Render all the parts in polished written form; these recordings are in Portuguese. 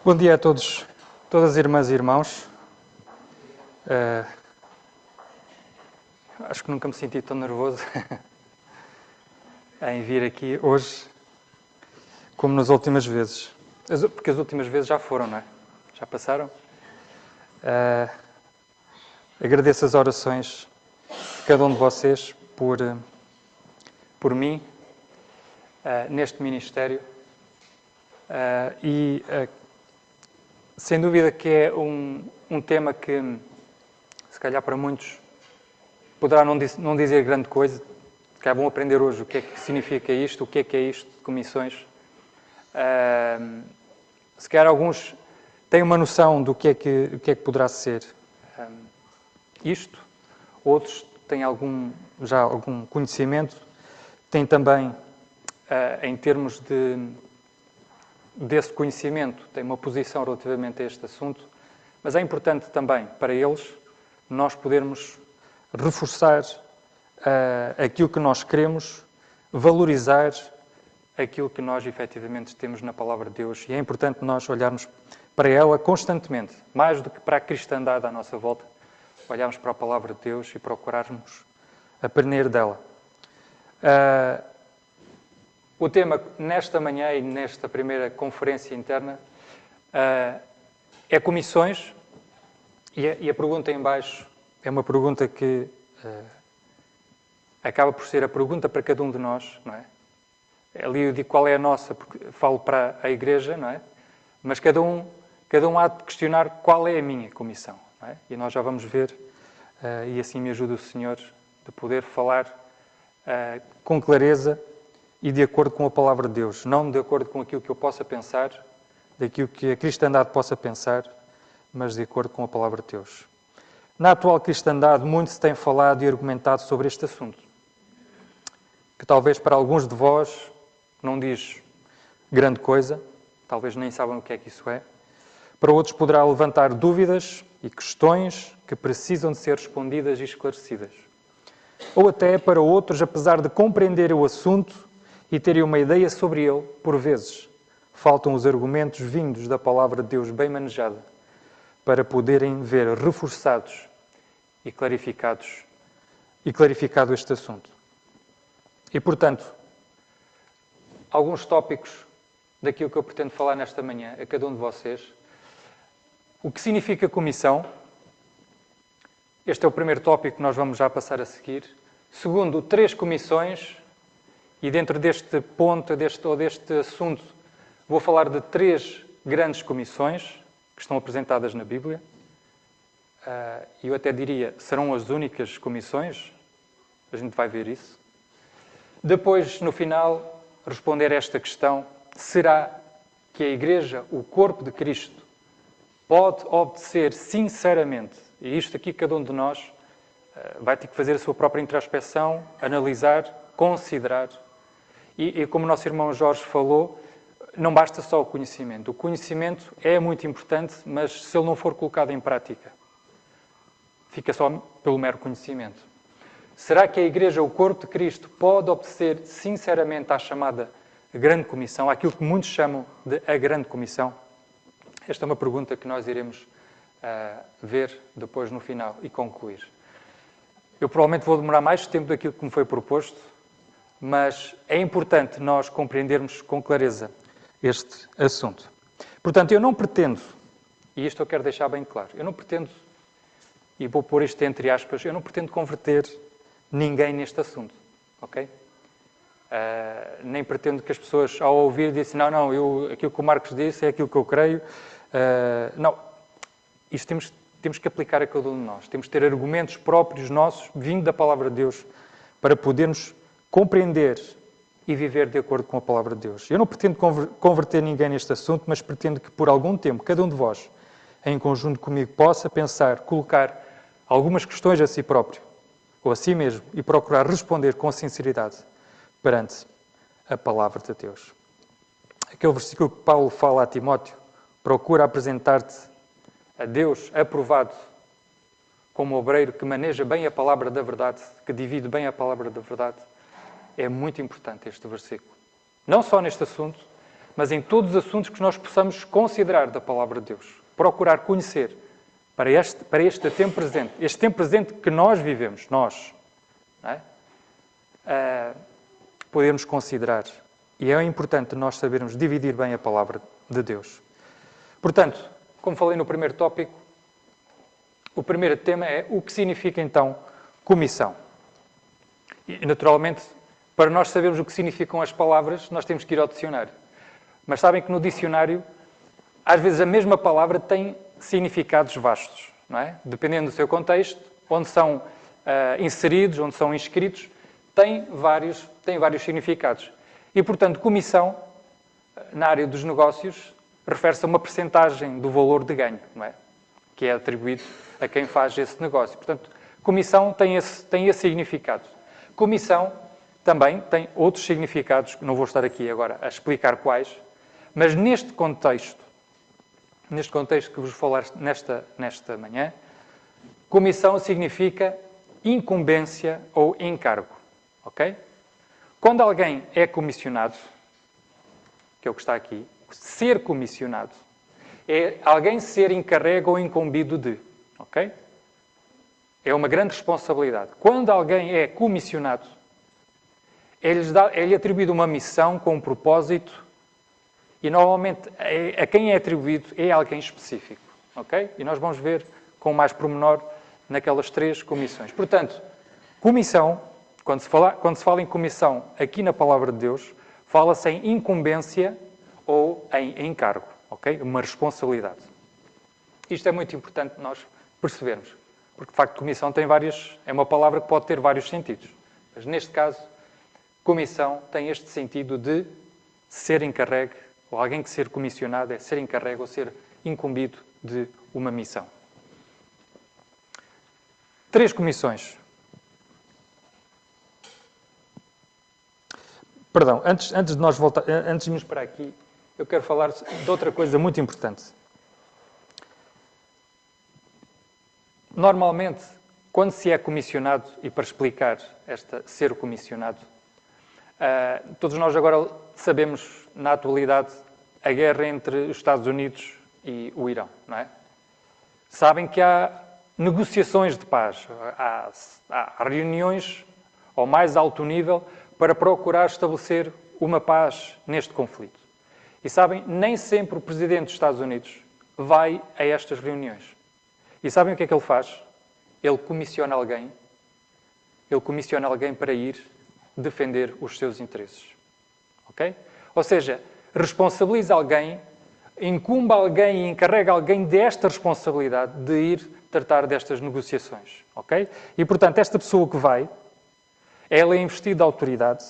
Bom dia a todos, todas as irmãs e irmãos. Acho que nunca me senti tão nervoso em vir aqui hoje como nas últimas vezes. Porque as últimas vezes já foram, não é? Já passaram. Agradeço as orações de cada um de vocês por mim, neste ministério. Sem dúvida que é um tema que, se calhar para muitos, poderá não dizer grande coisa, que é bom aprender hoje o que é que significa isto, o que é isto de comissões. Se calhar alguns têm uma noção do que é que poderá ser isto, outros têm já algum conhecimento, têm também, em termos desse conhecimento, têm uma posição relativamente a este assunto, mas é importante também para eles nós podermos reforçar aquilo que nós queremos, valorizar aquilo que nós efetivamente temos na Palavra de Deus. E é importante nós olharmos para ela constantemente, mais do que para a cristandade à nossa volta, olharmos para a Palavra de Deus e procurarmos aprender dela. O tema nesta manhã e nesta primeira conferência interna é comissões, e a pergunta em baixo é uma pergunta que acaba por ser a pergunta para cada um de nós, não é? Ali eu digo qual é a nossa, porque falo para a igreja, não é? Mas cada um há de questionar qual é a minha comissão, não é? E nós já vamos ver, e assim me ajuda o Senhor, de poder falar com clareza e de acordo com a Palavra de Deus, não de acordo com aquilo que eu possa pensar, daquilo que a cristandade possa pensar, mas de acordo com a Palavra de Deus. Na atual cristandade, muito se tem falado e argumentado sobre este assunto, que talvez para alguns de vós não diz grande coisa, talvez nem sabem o que é que isso é. Para outros poderá levantar dúvidas e questões que precisam de ser respondidas e esclarecidas. Ou até para outros, apesar de compreenderem o assunto e terem uma ideia sobre ele, por vezes, faltam os argumentos vindos da Palavra de Deus bem manejada para poderem ver reforçados e clarificado este assunto. E, portanto, alguns tópicos daquilo que eu pretendo falar nesta manhã a cada um de vocês. O que significa comissão? Este é o primeiro tópico que nós vamos já passar a seguir. Segundo, 3 comissões. E dentro deste ponto, deste assunto, vou falar de 3 grandes comissões que estão apresentadas na Bíblia. Eu até diria, serão as únicas comissões. A gente vai ver isso. Depois, no final, responder esta questão: será que a Igreja, o corpo de Cristo, pode obedecer sinceramente? E isto aqui, cada um de nós vai ter que fazer a sua própria introspecção, analisar, considerar. E como o nosso irmão Jorge falou, não basta só o conhecimento. O conhecimento é muito importante, mas se ele não for colocado em prática, fica só pelo mero conhecimento. Será que a Igreja, o corpo de Cristo, pode obedecer sinceramente à chamada Grande Comissão, àquilo que muitos chamam de a Grande Comissão? Esta é uma pergunta que nós iremos ver depois no final e concluir. Eu provavelmente vou demorar mais tempo daquilo que me foi proposto, mas é importante nós compreendermos com clareza este assunto. Portanto, eu não pretendo, e isto eu quero deixar bem claro, eu não pretendo, e vou pôr isto entre aspas, eu não pretendo converter ninguém neste assunto, ok? Nem pretendo que as pessoas, ao ouvir, dissem, aquilo que o Marcos disse é aquilo que eu creio. Não, isto temos que aplicar a cada um de nós. Temos que ter argumentos próprios nossos, vindo da Palavra de Deus, para podermos compreender e viver de acordo com a Palavra de Deus. Eu não pretendo converter ninguém neste assunto, mas pretendo que por algum tempo, cada um de vós, em conjunto comigo, possa pensar, colocar algumas questões a si próprio, ou a si mesmo, e procurar responder com sinceridade perante a Palavra de Deus. Aquele versículo que Paulo fala a Timóteo: procura apresentar-te a Deus aprovado como obreiro que maneja bem a palavra da verdade, que divide bem a palavra da verdade. É muito importante este versículo. Não só neste assunto, mas em todos os assuntos que nós possamos considerar da Palavra de Deus. Procurar conhecer para este tempo presente. Este tempo presente que nós vivemos, nós. Não é? Podemos considerar. E é importante nós sabermos dividir bem a Palavra de Deus. Portanto, como falei no primeiro tópico, o primeiro tema é o que significa então comissão. E, naturalmente, para nós sabermos o que significam as palavras, nós temos que ir ao dicionário. Mas sabem que no dicionário, às vezes a mesma palavra tem significados vastos, não é? Dependendo do seu contexto, onde são inseridos, onde são inscritos, tem vários significados. E, portanto, comissão, na área dos negócios, refere-se a uma percentagem do valor de ganho, não é? Que é atribuído a quem faz esse negócio. Portanto, comissão tem esse significado. Comissão também tem outros significados, que não vou estar aqui agora a explicar quais, mas neste contexto que vos vou falar nesta manhã, comissão significa incumbência ou encargo. Ok? Quando alguém é comissionado, que é o que está aqui, ser comissionado, é alguém ser encarregue ou incumbido de. Ok? É uma grande responsabilidade. Quando alguém é comissionado, é-lhe atribuído uma missão com um propósito e, normalmente, a quem é atribuído é alguém específico. Ok? E nós vamos ver com mais pormenor naquelas 3 comissões. Portanto, comissão, quando se fala em comissão aqui na Palavra de Deus, fala-se em incumbência ou em encargo. Ok? Uma responsabilidade. Isto é muito importante nós percebermos. Porque, de facto, comissão é uma palavra que pode ter vários sentidos. Mas, neste caso, comissão tem este sentido de ser encarregue, ou alguém que ser comissionado é ser encarregue ou ser incumbido de uma missão. 3 comissões. Perdão, antes de nós voltar, antes de irmos para aqui, eu quero falar de outra coisa muito importante. Normalmente, quando se é comissionado, e para explicar ser comissionado, todos nós agora sabemos, na atualidade, a guerra entre os Estados Unidos e o Irão, não é? Sabem que há negociações de paz, há reuniões ao mais alto nível para procurar estabelecer uma paz neste conflito. E sabem, nem sempre o Presidente dos Estados Unidos vai a estas reuniões. E sabem o que é que ele faz? Ele comissiona alguém para ir defender os seus interesses. Ok? Ou seja, responsabiliza alguém, incumbe alguém e encarrega alguém desta responsabilidade de ir tratar destas negociações. Ok? E, portanto, esta pessoa que vai, ela é investida de autoridade,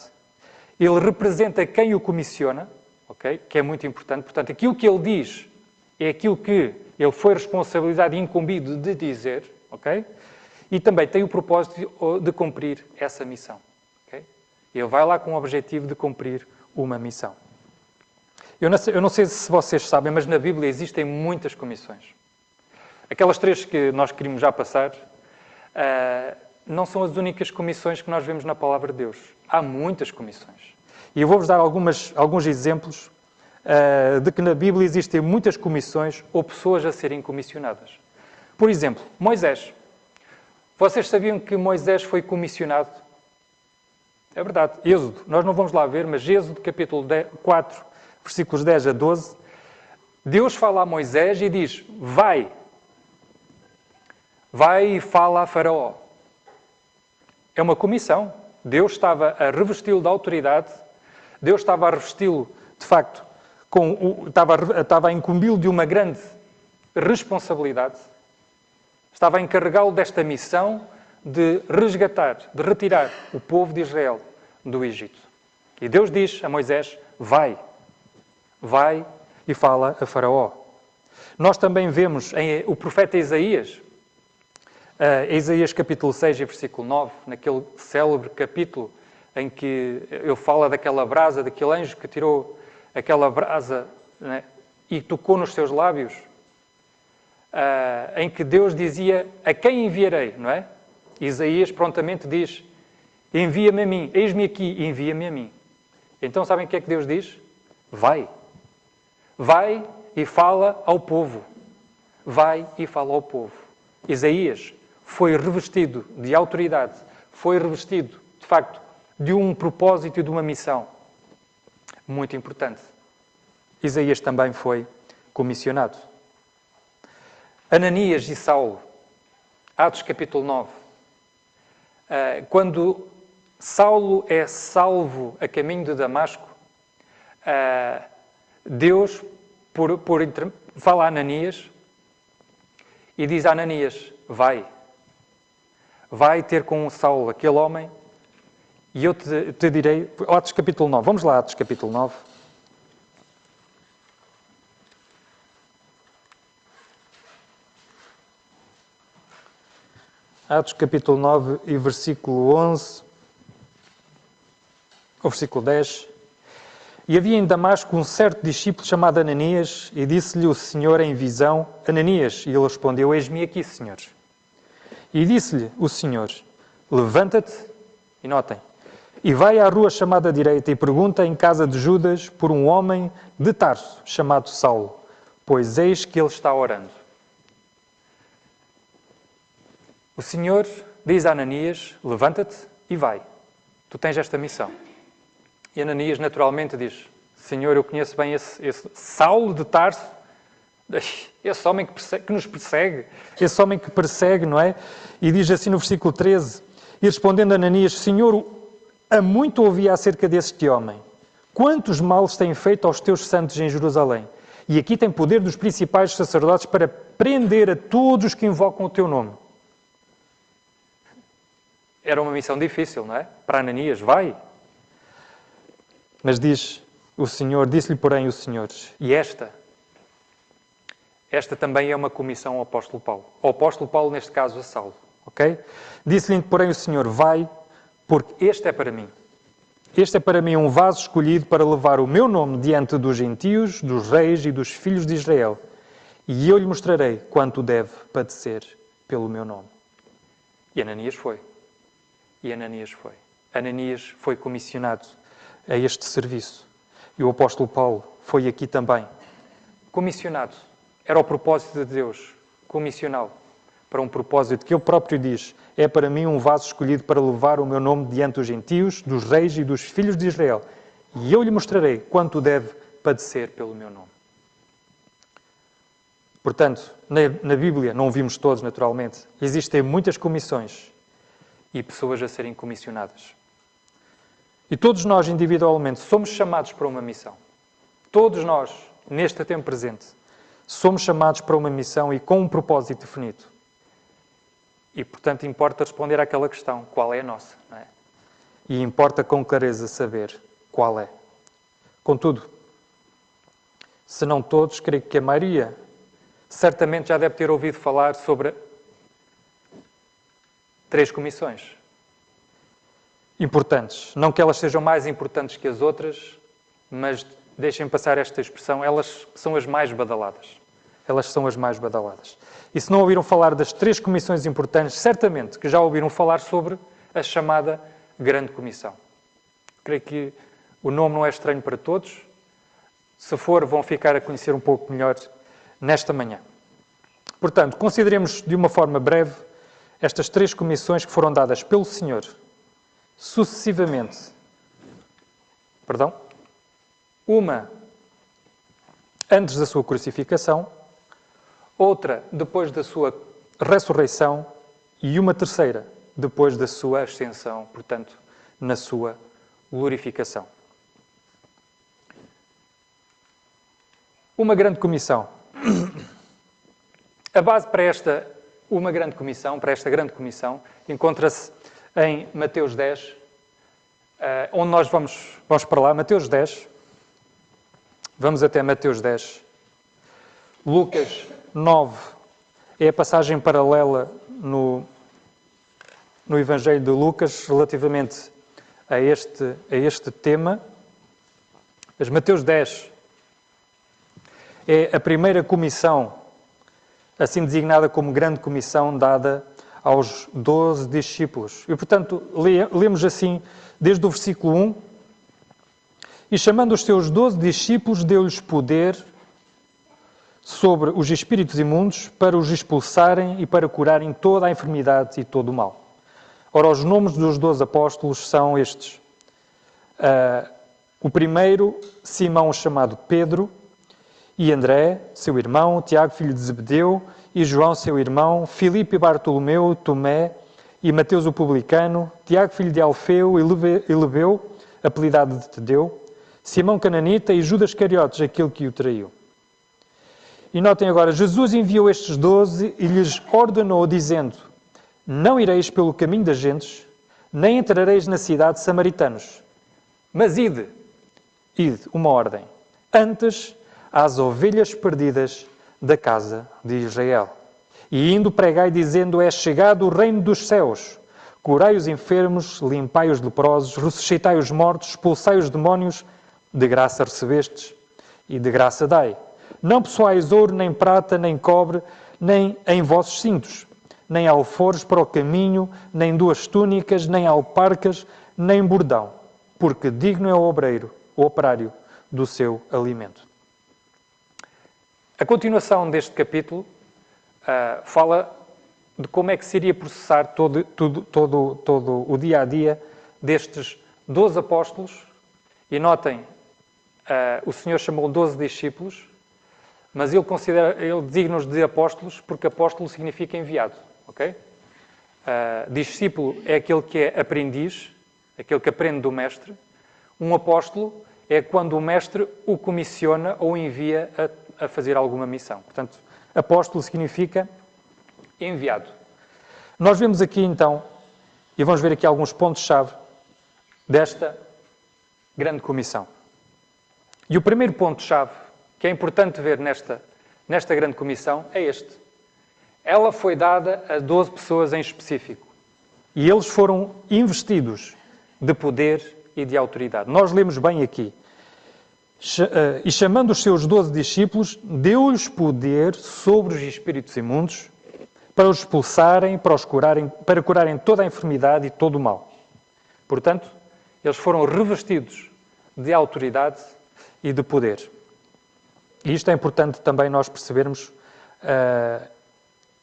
ele representa quem o comissiona, ok? Que é muito importante. Portanto, aquilo que ele diz é aquilo que ele foi responsabilizado e incumbido de dizer, ok? E também tem o propósito de cumprir essa missão. Okay? Ele vai lá com o objetivo de cumprir uma missão. Eu não sei se vocês sabem, mas na Bíblia existem muitas comissões. Aquelas 3 que nós queríamos já passar não são as únicas comissões que nós vemos na Palavra de Deus. Há muitas comissões. E eu vou-vos dar alguns exemplos de que na Bíblia existem muitas comissões ou pessoas a serem comissionadas. Por exemplo, Moisés. Vocês sabiam que Moisés foi comissionado? É verdade. Êxodo. Nós não vamos lá ver, mas Êxodo, capítulo 4, versículos 10 a 12. Deus fala a Moisés e diz, vai e fala a Faraó. É uma comissão. Deus estava a revesti-lo de autoridade. Deus estava a revesti-lo, de facto, estava a incumbi-lo de uma grande responsabilidade. Estava a encarregá-lo desta missão de resgatar, de retirar o povo de Israel do Egito. E Deus diz a Moisés, vai e fala a Faraó. Nós também vemos o profeta Isaías, Isaías capítulo 6, versículo 9, naquele célebre capítulo em que ele fala daquela brasa, daquele anjo que tirou aquela brasa, né, e tocou nos seus lábios, em que Deus dizia, a quem enviarei, não é? Isaías prontamente diz, envia-me a mim, eis-me aqui, envia-me a mim. Então sabem o que é que Deus diz? Vai. vai e fala ao povo. Vai e fala ao povo. Isaías foi revestido de autoridade, foi revestido, de facto, de um propósito e de uma missão muito importante. Isaías também foi comissionado. Ananias e Saulo, Atos capítulo 9. Quando Saulo é salvo a caminho de Damasco, Deus fala a Ananias e diz a Ananias, vai ter com Saulo, aquele homem, e eu te direi... Atos capítulo 9, vamos lá, Atos capítulo 9. Atos capítulo 9 e versículo 11, ou versículo 10. E havia em Damasco um certo discípulo chamado Ananias, e disse-lhe o Senhor em visão, Ananias, e ele respondeu, eis-me aqui, Senhor. E disse-lhe o Senhor, levanta-te, e notem, e vai à rua chamada direita e pergunta em casa de Judas por um homem de Tarso, chamado Saulo, pois eis que ele está orando. O Senhor diz a Ananias, levanta-te e vai. Tu tens esta missão. E Ananias naturalmente diz, Senhor, eu conheço bem esse Saulo de Tarso, esse homem que nos persegue, esse homem que persegue, não é? E diz assim no versículo 13, e respondendo Ananias, Senhor, há muito ouvi acerca deste homem. Quantos males tem feito aos teus santos em Jerusalém? E aqui tem poder dos principais sacerdotes para prender a todos os que invocam o teu nome. Era uma missão difícil, não é? Para Ananias, vai. Mas disse-lhe porém o Senhor, e esta também é uma comissão ao apóstolo Paulo. Ao apóstolo Paulo, neste caso, a Saulo. Ok? Disse-lhe porém o Senhor, vai, porque este é para mim. Este é para mim um vaso escolhido para levar o meu nome diante dos gentios, dos reis e dos filhos de Israel. E eu lhe mostrarei quanto deve padecer pelo meu nome. E Ananias foi. Ananias foi comissionado a este serviço. E o apóstolo Paulo foi aqui também. Comissionado. Era o propósito de Deus. Comissioná-lo para um propósito que ele próprio diz, é para mim um vaso escolhido para levar o meu nome diante dos gentios, dos reis e dos filhos de Israel. E eu lhe mostrarei quanto deve padecer pelo meu nome. Portanto, na Bíblia, não o vimos todos naturalmente, existem muitas comissões e pessoas a serem comissionadas. E todos nós, individualmente, somos chamados para uma missão. Todos nós, neste tempo presente, somos chamados para uma missão e com um propósito definido. E, portanto, importa responder àquela questão, qual é a nossa, não é? E importa com clareza saber qual é. Contudo, se não todos, creio que a maioria certamente já deve ter ouvido falar sobre 3 comissões importantes. Não que elas sejam mais importantes que as outras, mas deixem passar esta expressão, elas são as mais badaladas. Elas são as mais badaladas. E se não ouviram falar das 3 comissões importantes, certamente que já ouviram falar sobre a chamada Grande Comissão. Creio que o nome não é estranho para todos. Se for, vão ficar a conhecer um pouco melhor nesta manhã. Portanto, consideremos de uma forma breve estas 3 comissões que foram dadas pelo Senhor sucessivamente. Uma antes da sua crucificação, outra depois da sua ressurreição e uma terceira depois da sua ascensão, portanto, na sua glorificação. Uma grande comissão. A base para esta grande comissão, encontra-se em Mateus 10, onde nós vamos para lá. Mateus 10. Vamos até Mateus 10. Lucas 9 é a passagem paralela no Evangelho de Lucas relativamente a este tema. Mas Mateus 10 é a primeira comissão, assim designada como grande comissão, dada aos 12 discípulos. E, portanto, lemos assim, desde o versículo 1, e chamando os seus 12 discípulos, deu-lhes poder sobre os espíritos imundos para os expulsarem e para curarem toda a enfermidade e todo o mal. Ora, os nomes dos 12 apóstolos são estes. O primeiro, Simão, chamado Pedro, e André, seu irmão, Tiago, filho de Zebedeu, e João, seu irmão, Filipe e Bartolomeu, Tomé, e Mateus o publicano, Tiago, filho de Alfeu, e Lebeu, apelidado de Tadeu, Simão cananita e Judas Cariotes, aquele que o traiu. E notem agora, Jesus enviou estes 12 e lhes ordenou, dizendo: não ireis pelo caminho das gentes, nem entrareis na cidade de samaritanos, mas ide, uma ordem, antes às ovelhas perdidas da casa de Israel. E indo pregai, dizendo: é chegado o reino dos céus. Curai os enfermos, limpai os leprosos, ressuscitai os mortos, expulsai os demónios, de graça recebestes e de graça dai. Não possuais ouro, nem prata, nem cobre, nem em vossos cintos, nem alforjes para o caminho, nem 2 túnicas, nem alparcas, nem bordão, porque digno é o obreiro, o operário, do seu alimento. A continuação deste capítulo fala de como é que se iria processar todo o dia-a-dia destes 12 apóstolos. E notem, o Senhor chamou 12 discípulos, mas ele designa-os de apóstolos porque apóstolo significa enviado. Okay? Discípulo é aquele que é aprendiz, aquele que aprende do mestre. Um apóstolo é quando o mestre o comissiona ou envia a fazer alguma missão. Portanto, apóstolo significa enviado. Nós vemos aqui então, e vamos ver aqui alguns pontos-chave desta grande comissão. E o primeiro ponto-chave que é importante ver nesta grande comissão é este. Ela foi dada a 12 pessoas em específico. E eles foram investidos de poder e de autoridade. Nós lemos bem aqui. E chamando os seus 12 discípulos, deu-lhes poder sobre os espíritos imundos para os expulsarem, para curarem toda a enfermidade e todo o mal. Portanto, eles foram revestidos de autoridade e de poder. E isto é importante também nós percebermos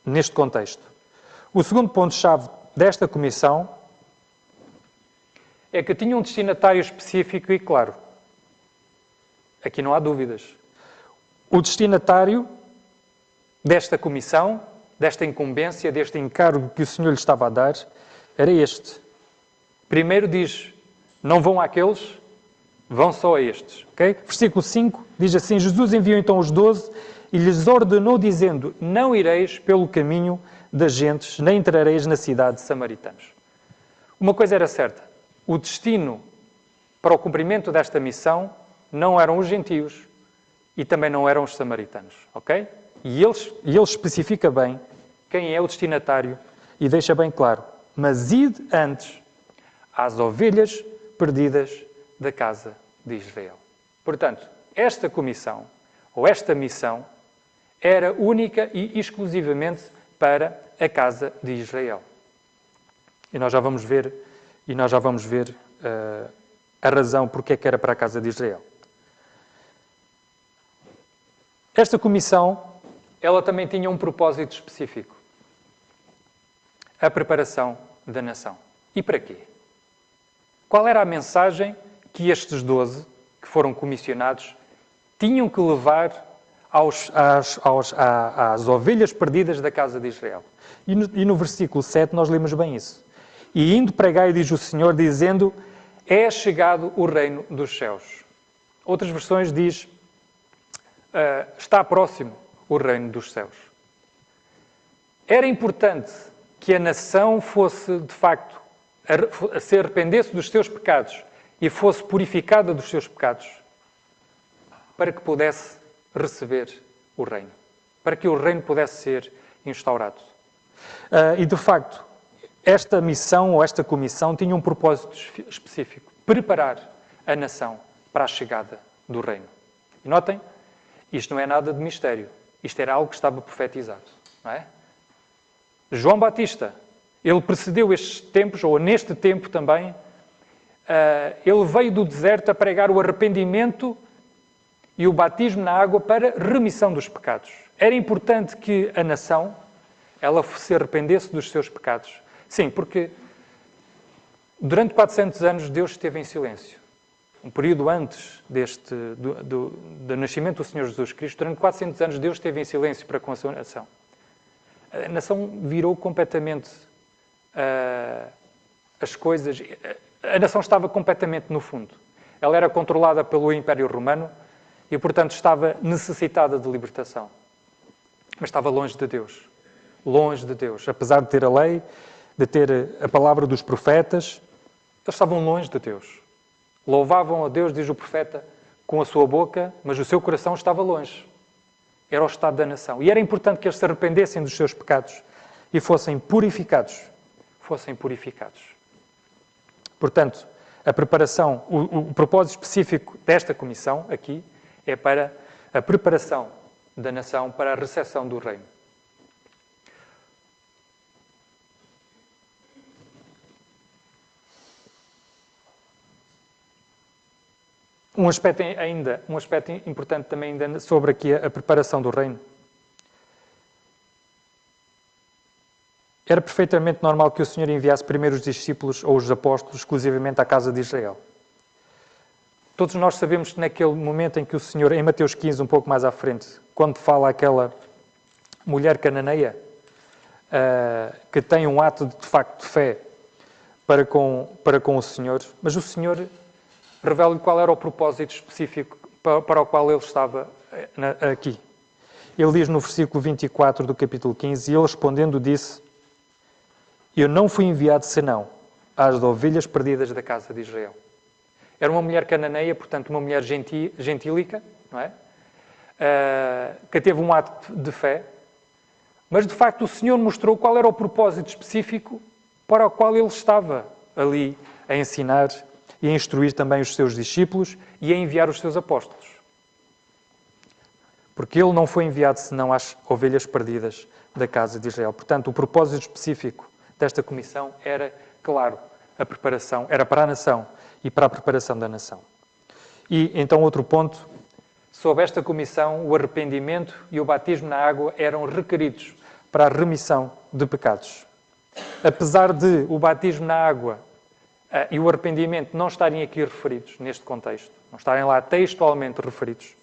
neste contexto. O segundo ponto-chave desta comissão é que tinha um destinatário específico e claro. Aqui não há dúvidas. O destinatário desta comissão, desta incumbência, deste encargo que o Senhor lhe estava a dar, era este. Primeiro diz, não vão àqueles, vão só a estes. Okay? Versículo 5 diz assim, Jesus enviou então os 12 e lhes ordenou dizendo, não ireis pelo caminho das gentes, nem entrareis na cidade de samaritanos. Uma coisa era certa, o destino para o cumprimento desta missão não eram os gentios e também não eram os samaritanos. Ok? E ele especifica bem quem é o destinatário e deixa bem claro, mas ide antes às ovelhas perdidas da casa de Israel. Portanto, esta comissão, ou esta missão, era única e exclusivamente para a casa de Israel. E nós já vamos ver, a razão porque é que era para a casa de Israel. Esta comissão, ela também tinha um propósito específico. A preparação da nação. E para quê? Qual era a mensagem que estes 12, que foram comissionados, tinham que levar às ovelhas perdidas da casa de Israel? E no versículo 7 nós lemos bem isso. E indo pregai, diz o Senhor, dizendo, é chegado o reino dos céus. Outras versões diz, está próximo o reino dos céus. Era importante que a nação fosse, de facto, se arrependesse dos seus pecados e fosse purificada dos seus pecados para que pudesse receber o reino, para que o reino pudesse ser instaurado. E, de facto, esta missão ou esta comissão tinha um propósito específico, preparar a nação para a chegada do reino. E notem, isto não é nada de mistério, isto era algo que estava profetizado, não é? João Batista, ele precedeu estes tempos, ou neste tempo também, ele veio do deserto a pregar o arrependimento e o batismo na água para remissão dos pecados. Era importante que a nação ela se arrependesse dos seus pecados. Sim, porque durante 400 anos Deus esteve em silêncio. Um período antes do nascimento do Senhor Jesus Cristo, durante 400 anos Deus esteve em silêncio para com a sua nação. A nação virou completamente as coisas. A nação estava completamente no fundo. Ela era controlada pelo Império Romano e, portanto, estava necessitada de libertação. Mas estava longe de Deus. Longe de Deus. Apesar de ter a lei, de ter a palavra dos profetas, eles estavam longe de Deus. Louvavam a Deus, diz o profeta, com a sua boca, mas o seu coração estava longe. Era o estado da nação. E era importante que eles se arrependessem dos seus pecados e fossem purificados. Fossem purificados. Portanto, a preparação, o propósito específico desta comissão aqui é para a preparação da nação para a recepção do reino. Um aspecto importante também ainda sobre aqui a preparação do reino. Era perfeitamente normal que o Senhor enviasse primeiro os discípulos ou os apóstolos exclusivamente à casa de Israel. Todos nós sabemos que naquele momento em que o Senhor, em Mateus 15, um pouco mais à frente, quando fala àquela mulher cananeia, que tem um ato de facto de fé para com o Senhor, mas o Senhor revela-lhe qual era o propósito específico para o qual ele estava aqui. Ele diz no versículo 24 do capítulo 15, e ele respondendo disse: eu não fui enviado senão às ovelhas perdidas da casa de Israel. Era uma mulher cananeia, portanto uma mulher gentílica, não é? Que teve um ato de fé, mas de facto o Senhor mostrou qual era o propósito específico para o qual ele estava ali a ensinar e a instruir também os seus discípulos e a enviar os seus apóstolos. Porque ele não foi enviado senão às ovelhas perdidas da casa de Israel. Portanto, o propósito específico desta comissão era, claro, a preparação, era para a nação e para a preparação da nação. E então outro ponto, sob esta comissão, o arrependimento e o batismo na água eram requeridos para a remissão de pecados. Apesar de o batismo na água e o arrependimento não estarem aqui referidos neste contexto, não estarem lá textualmente referidos,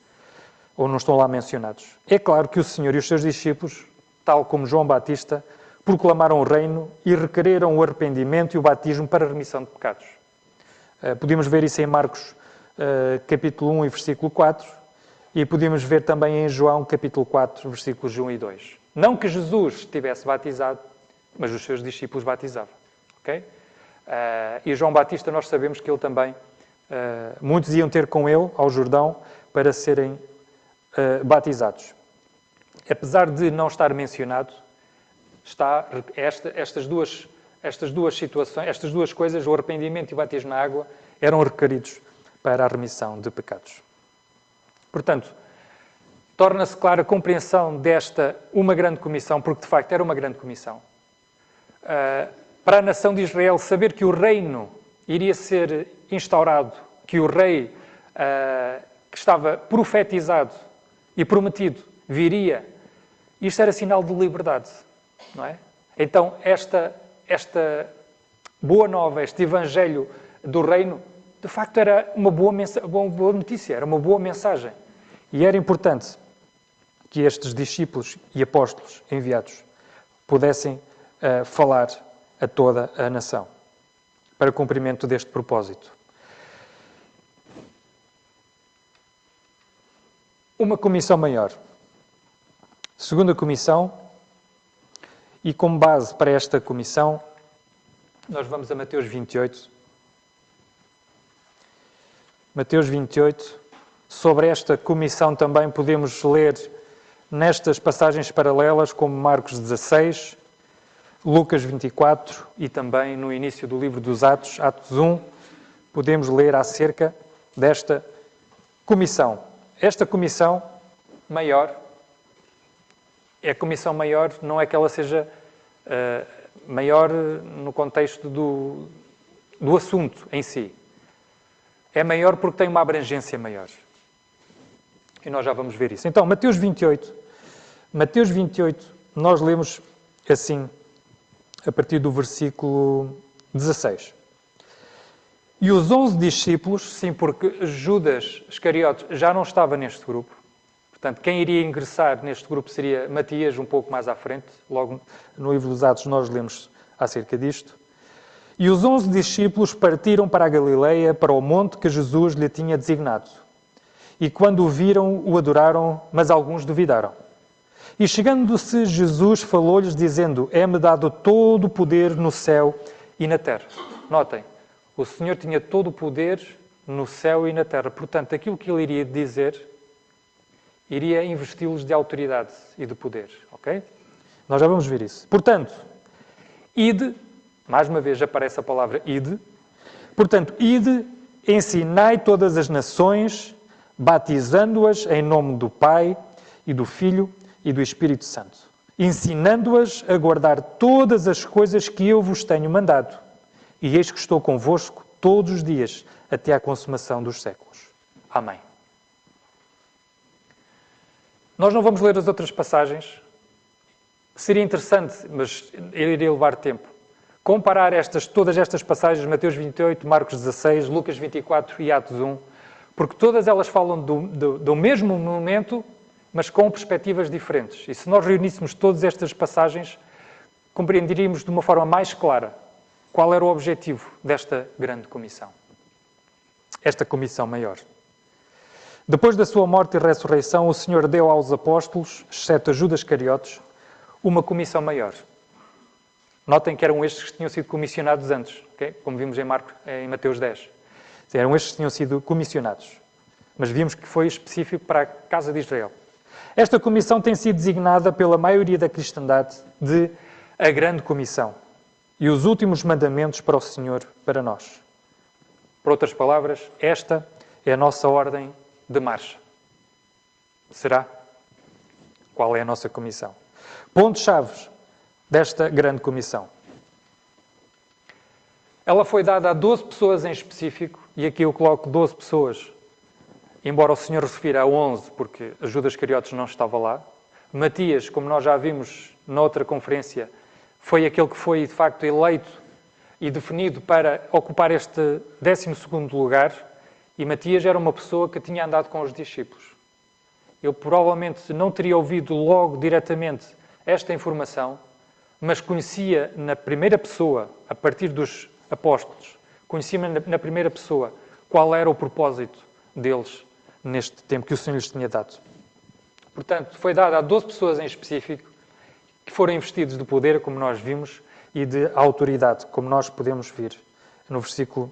ou não estão lá mencionados, é claro que o Senhor e os seus discípulos, tal como João Batista, proclamaram o reino e requereram o arrependimento e o batismo para a remissão de pecados. Podemos ver isso em Marcos capítulo 1 e versículo 4 e podemos ver também em João capítulo 4, versículos 1 e 2. Não que Jesus estivesse batizado, mas os seus discípulos batizavam. Okay? E João Batista, nós sabemos que ele também, muitos iam ter com ele ao Jordão para serem batizados. Apesar de não estar mencionado, está estas duas situações, estas duas coisas, o arrependimento e o batismo na água, eram requeridos para a remissão de pecados. Portanto, torna-se clara a compreensão desta uma grande comissão, porque de facto era uma grande comissão. Para a nação de Israel saber que o reino iria ser instaurado, que o rei que estava profetizado e prometido viria, isto era sinal de liberdade, não é? Então esta boa nova, este evangelho do reino, de facto era uma boa notícia, era uma boa mensagem. E era importante que estes discípulos e apóstolos enviados pudessem falar a toda a nação para cumprimento deste propósito. Uma comissão maior. Segunda comissão, e como base para esta comissão, nós vamos a Mateus 28. Mateus 28. Sobre esta comissão também podemos ler nestas passagens paralelas, como Marcos 16, Lucas 24 e também no início do livro dos Atos, Atos 1, podemos ler acerca desta comissão. Esta comissão maior, a comissão maior não é que ela seja maior no contexto do assunto em si. É maior porque tem uma abrangência maior. E nós já vamos ver isso. Então, Mateus 28, nós lemos assim, a partir do versículo 16. E os 11 discípulos, sim, porque Judas Iscariotes já não estava neste grupo, portanto, quem iria ingressar neste grupo seria Matias, um pouco mais à frente, logo no livro dos Atos nós lemos acerca disto. E os 11 discípulos partiram para a Galileia, para o monte que Jesus lhe tinha designado. E quando o viram, o adoraram, mas alguns duvidaram. E chegando-se, Jesus falou-lhes, dizendo: É-me dado todo o poder no céu e na terra. Notem, o Senhor tinha todo o poder no céu e na terra. Portanto, aquilo que ele iria dizer, iria investi-los de autoridade e de poder. Ok? Nós já vamos ver isso. Portanto, ide, mais uma vez aparece a palavra ide. Portanto, ide, ensinai todas as nações, batizando-as em nome do Pai e do Filho e do Espírito Santo, ensinando-as a guardar todas as coisas que eu vos tenho mandado. E eis que estou convosco todos os dias, até à consumação dos séculos. Amém. Nós não vamos ler as outras passagens. Seria interessante, mas iria levar tempo, comparar todas estas passagens, Mateus 28, Marcos 16, Lucas 24 e Atos 1, porque todas elas falam do mesmo momento, mas com perspectivas diferentes. E se nós reuníssemos todas estas passagens, compreenderíamos de uma forma mais clara qual era o objetivo desta grande comissão. Esta comissão maior. Depois da sua morte e ressurreição, o Senhor deu aos apóstolos, exceto a Judas Iscariotes, uma comissão maior. Notem que eram estes que tinham sido comissionados antes, okay? Como vimos em Mateus 10. Eram estes que tinham sido comissionados. Mas vimos que foi específico para a casa de Israel. Esta comissão tem sido designada pela maioria da cristandade de a Grande Comissão e os últimos mandamentos para o Senhor, para nós. Por outras palavras, esta é a nossa ordem de marcha. Será? Qual é a nossa comissão? Pontos-chave desta Grande Comissão. Ela foi dada a 12 pessoas em específico, e aqui eu coloco 12 pessoas, embora o Senhor refira a 11, porque Judas Iscariotes não estava lá. Matias, como nós já vimos noutra conferência, foi aquele que foi, de facto, eleito e definido para ocupar este 12º lugar, e Matias era uma pessoa que tinha andado com os discípulos. Eu provavelmente não teria ouvido logo diretamente esta informação, mas conhecia na primeira pessoa, a partir dos apóstolos, conhecia na primeira pessoa qual era o propósito deles neste tempo que o Senhor lhes tinha dado. Portanto, foi dado a 12 pessoas em específico que foram investidos de poder, como nós vimos, e de autoridade, como nós podemos ver no versículo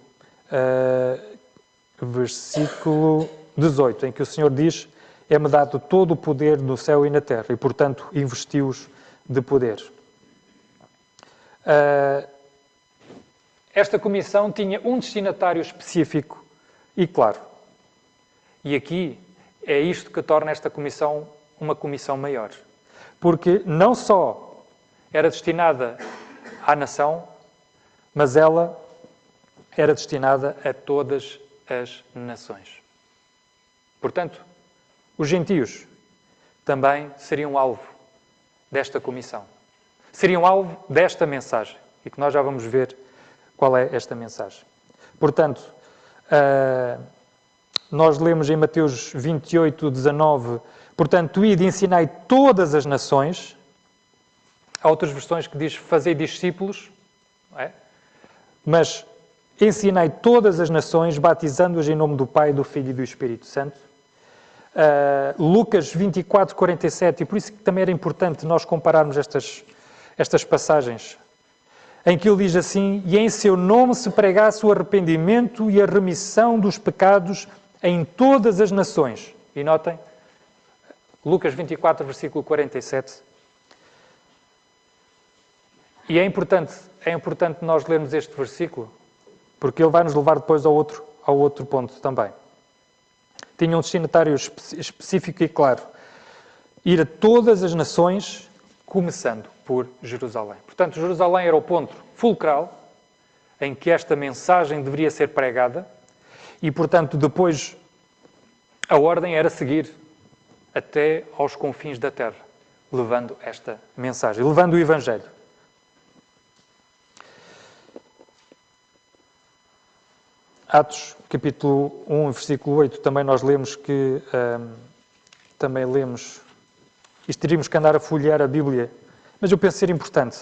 18, em que o Senhor diz: É-me dado todo o poder no céu e na terra, e, portanto, investi-os de poder. Esta comissão tinha um destinatário específico e claro. E aqui é isto que torna esta comissão uma comissão maior. Porque não só era destinada à nação, mas ela era destinada a todas as nações. Portanto, os gentios também seriam alvo desta comissão. Seriam alvo desta mensagem. E que nós já vamos ver qual é esta mensagem. Portanto, nós lemos em Mateus 28, 19, portanto, ide e ensinai todas as nações. Há outras versões que diz fazei discípulos, não é? Mas ensinai todas as nações, batizando-as em nome do Pai, do Filho e do Espírito Santo. Lucas 24, 47, e por isso que também era importante nós compararmos estas passagens, em que ele diz assim: e em seu nome se pregasse o arrependimento e a remissão dos pecados em todas as nações. E notem, Lucas 24, versículo 47. E é importante nós lermos este versículo, porque ele vai nos levar depois ao outro ponto também. Tinha um destinatário específico e claro: ir a todas as nações, começando por Jerusalém. Portanto, Jerusalém era o ponto fulcral em que esta mensagem deveria ser pregada e, portanto, depois a ordem era seguir até aos confins da terra, levando esta mensagem, levando o Evangelho. Atos, capítulo 1, versículo 8, também nós lemos que... Isto teríamos que andar a folhear a Bíblia, mas eu penso ser importante.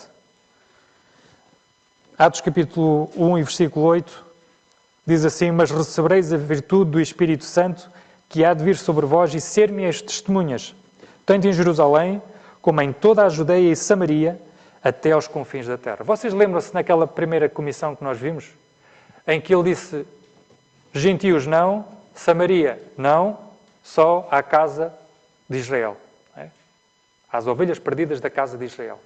Atos, capítulo 1 e versículo 8, diz assim: mas recebereis a virtude do Espírito Santo, que há de vir sobre vós, e ser-me-eis testemunhas, tanto em Jerusalém, como em toda a Judeia e Samaria, até aos confins da terra. Vocês lembram-se naquela primeira comissão que nós vimos? Em que ele disse, gentios não, Samaria não, só à casa de Israel. Não é? Às ovelhas perdidas da casa de Israel.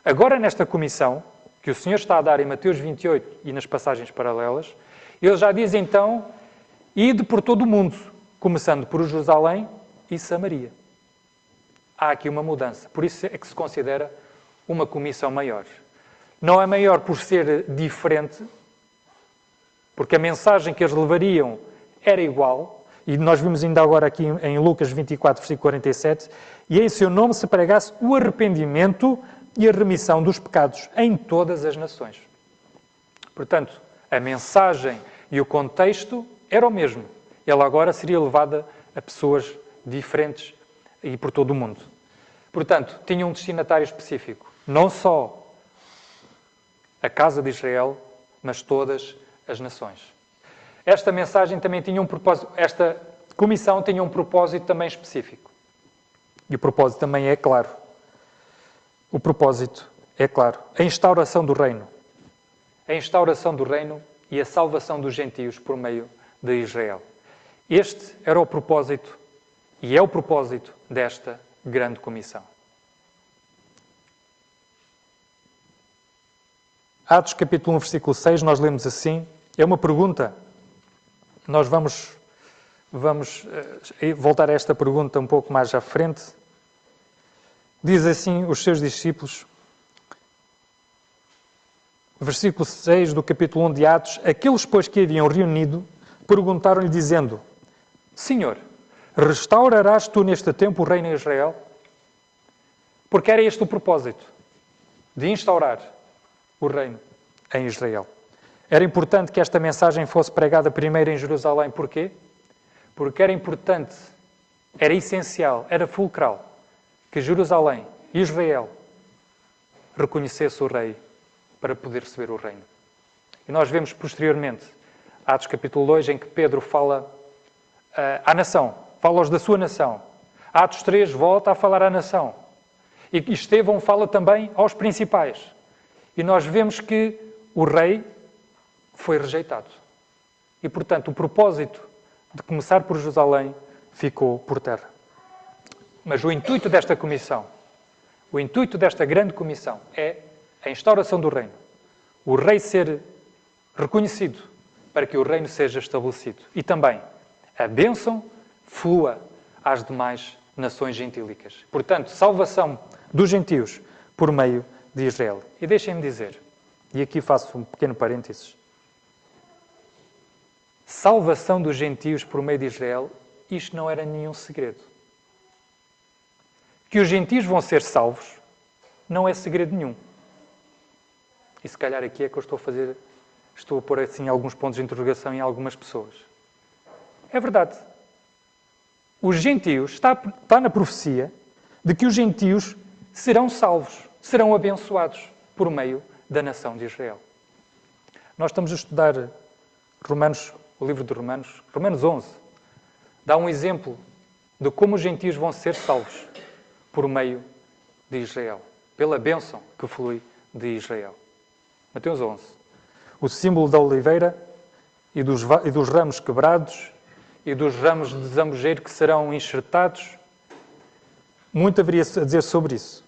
Agora, nesta comissão, que o Senhor está a dar em Mateus 28 e nas passagens paralelas, ele já diz então, ide por todo o mundo, começando por Jerusalém e Samaria. Há aqui uma mudança, por isso é que se considera uma comissão maior. Não é maior por ser diferente, porque a mensagem que eles levariam era igual, e nós vimos ainda agora aqui em Lucas 24, versículo 47, e em seu nome se pregasse o arrependimento e a remissão dos pecados em todas as nações. Portanto, a mensagem e o contexto era o mesmo. Ela agora seria levada a pessoas diferentes e por todo o mundo. Portanto, tinha um destinatário específico. Não só a casa de Israel, mas todas as nações. Esta mensagem também tinha um propósito, esta comissão tinha um propósito também específico. E o propósito também é claro. O propósito é claro. A instauração do reino. A instauração do reino e a salvação dos gentios por meio de Israel. Este era o propósito e é o propósito desta grande comissão. Atos capítulo 1, versículo 6, nós lemos assim, é uma pergunta. Nós vamos voltar a esta pergunta um pouco mais à frente. Diz assim os seus discípulos, versículo 6 do capítulo 1 de Atos, aqueles, pois, que haviam reunido, perguntaram-lhe, dizendo, Senhor, restaurarás tu neste tempo o reino em Israel? Porque era este o propósito, de instaurar o reino em Israel. Era importante que esta mensagem fosse pregada primeiro em Jerusalém. Porquê? Porque era importante, era essencial, era fulcral, que Jerusalém e Israel reconhecesse o rei para poder receber o reino. E nós vemos posteriormente, Atos capítulo 2, em que Pedro fala à nação, fala aos da sua nação. Atos 3 volta a falar à nação. E Estevão fala também aos principais. E nós vemos que o rei foi rejeitado. E, portanto, o propósito de começar por Jerusalém ficou por terra. Mas o intuito desta comissão, o intuito desta grande comissão é a instauração do reino. O rei ser reconhecido para que o reino seja estabelecido. E também a bênção flua às demais nações gentílicas. Portanto, salvação dos gentios por meio de Israel. E deixem-me dizer, e aqui faço um pequeno parênteses, salvação dos gentios por meio de Israel, isto não era nenhum segredo. Que os gentios vão ser salvos não é segredo nenhum. E se calhar aqui é que eu estou a pôr assim alguns pontos de interrogação em algumas pessoas. É verdade. Os gentios, está na profecia de que os gentios serão salvos, serão abençoados por meio da nação de Israel. Nós estamos a estudar Romanos, o livro de Romanos, Romanos 11, dá um exemplo de como os gentios vão ser salvos por meio de Israel, pela bênção que flui de Israel. Mateus 11. O símbolo da oliveira e dos ramos quebrados e dos ramos de zambujeiro que serão enxertados. Muito haveria a dizer sobre isso.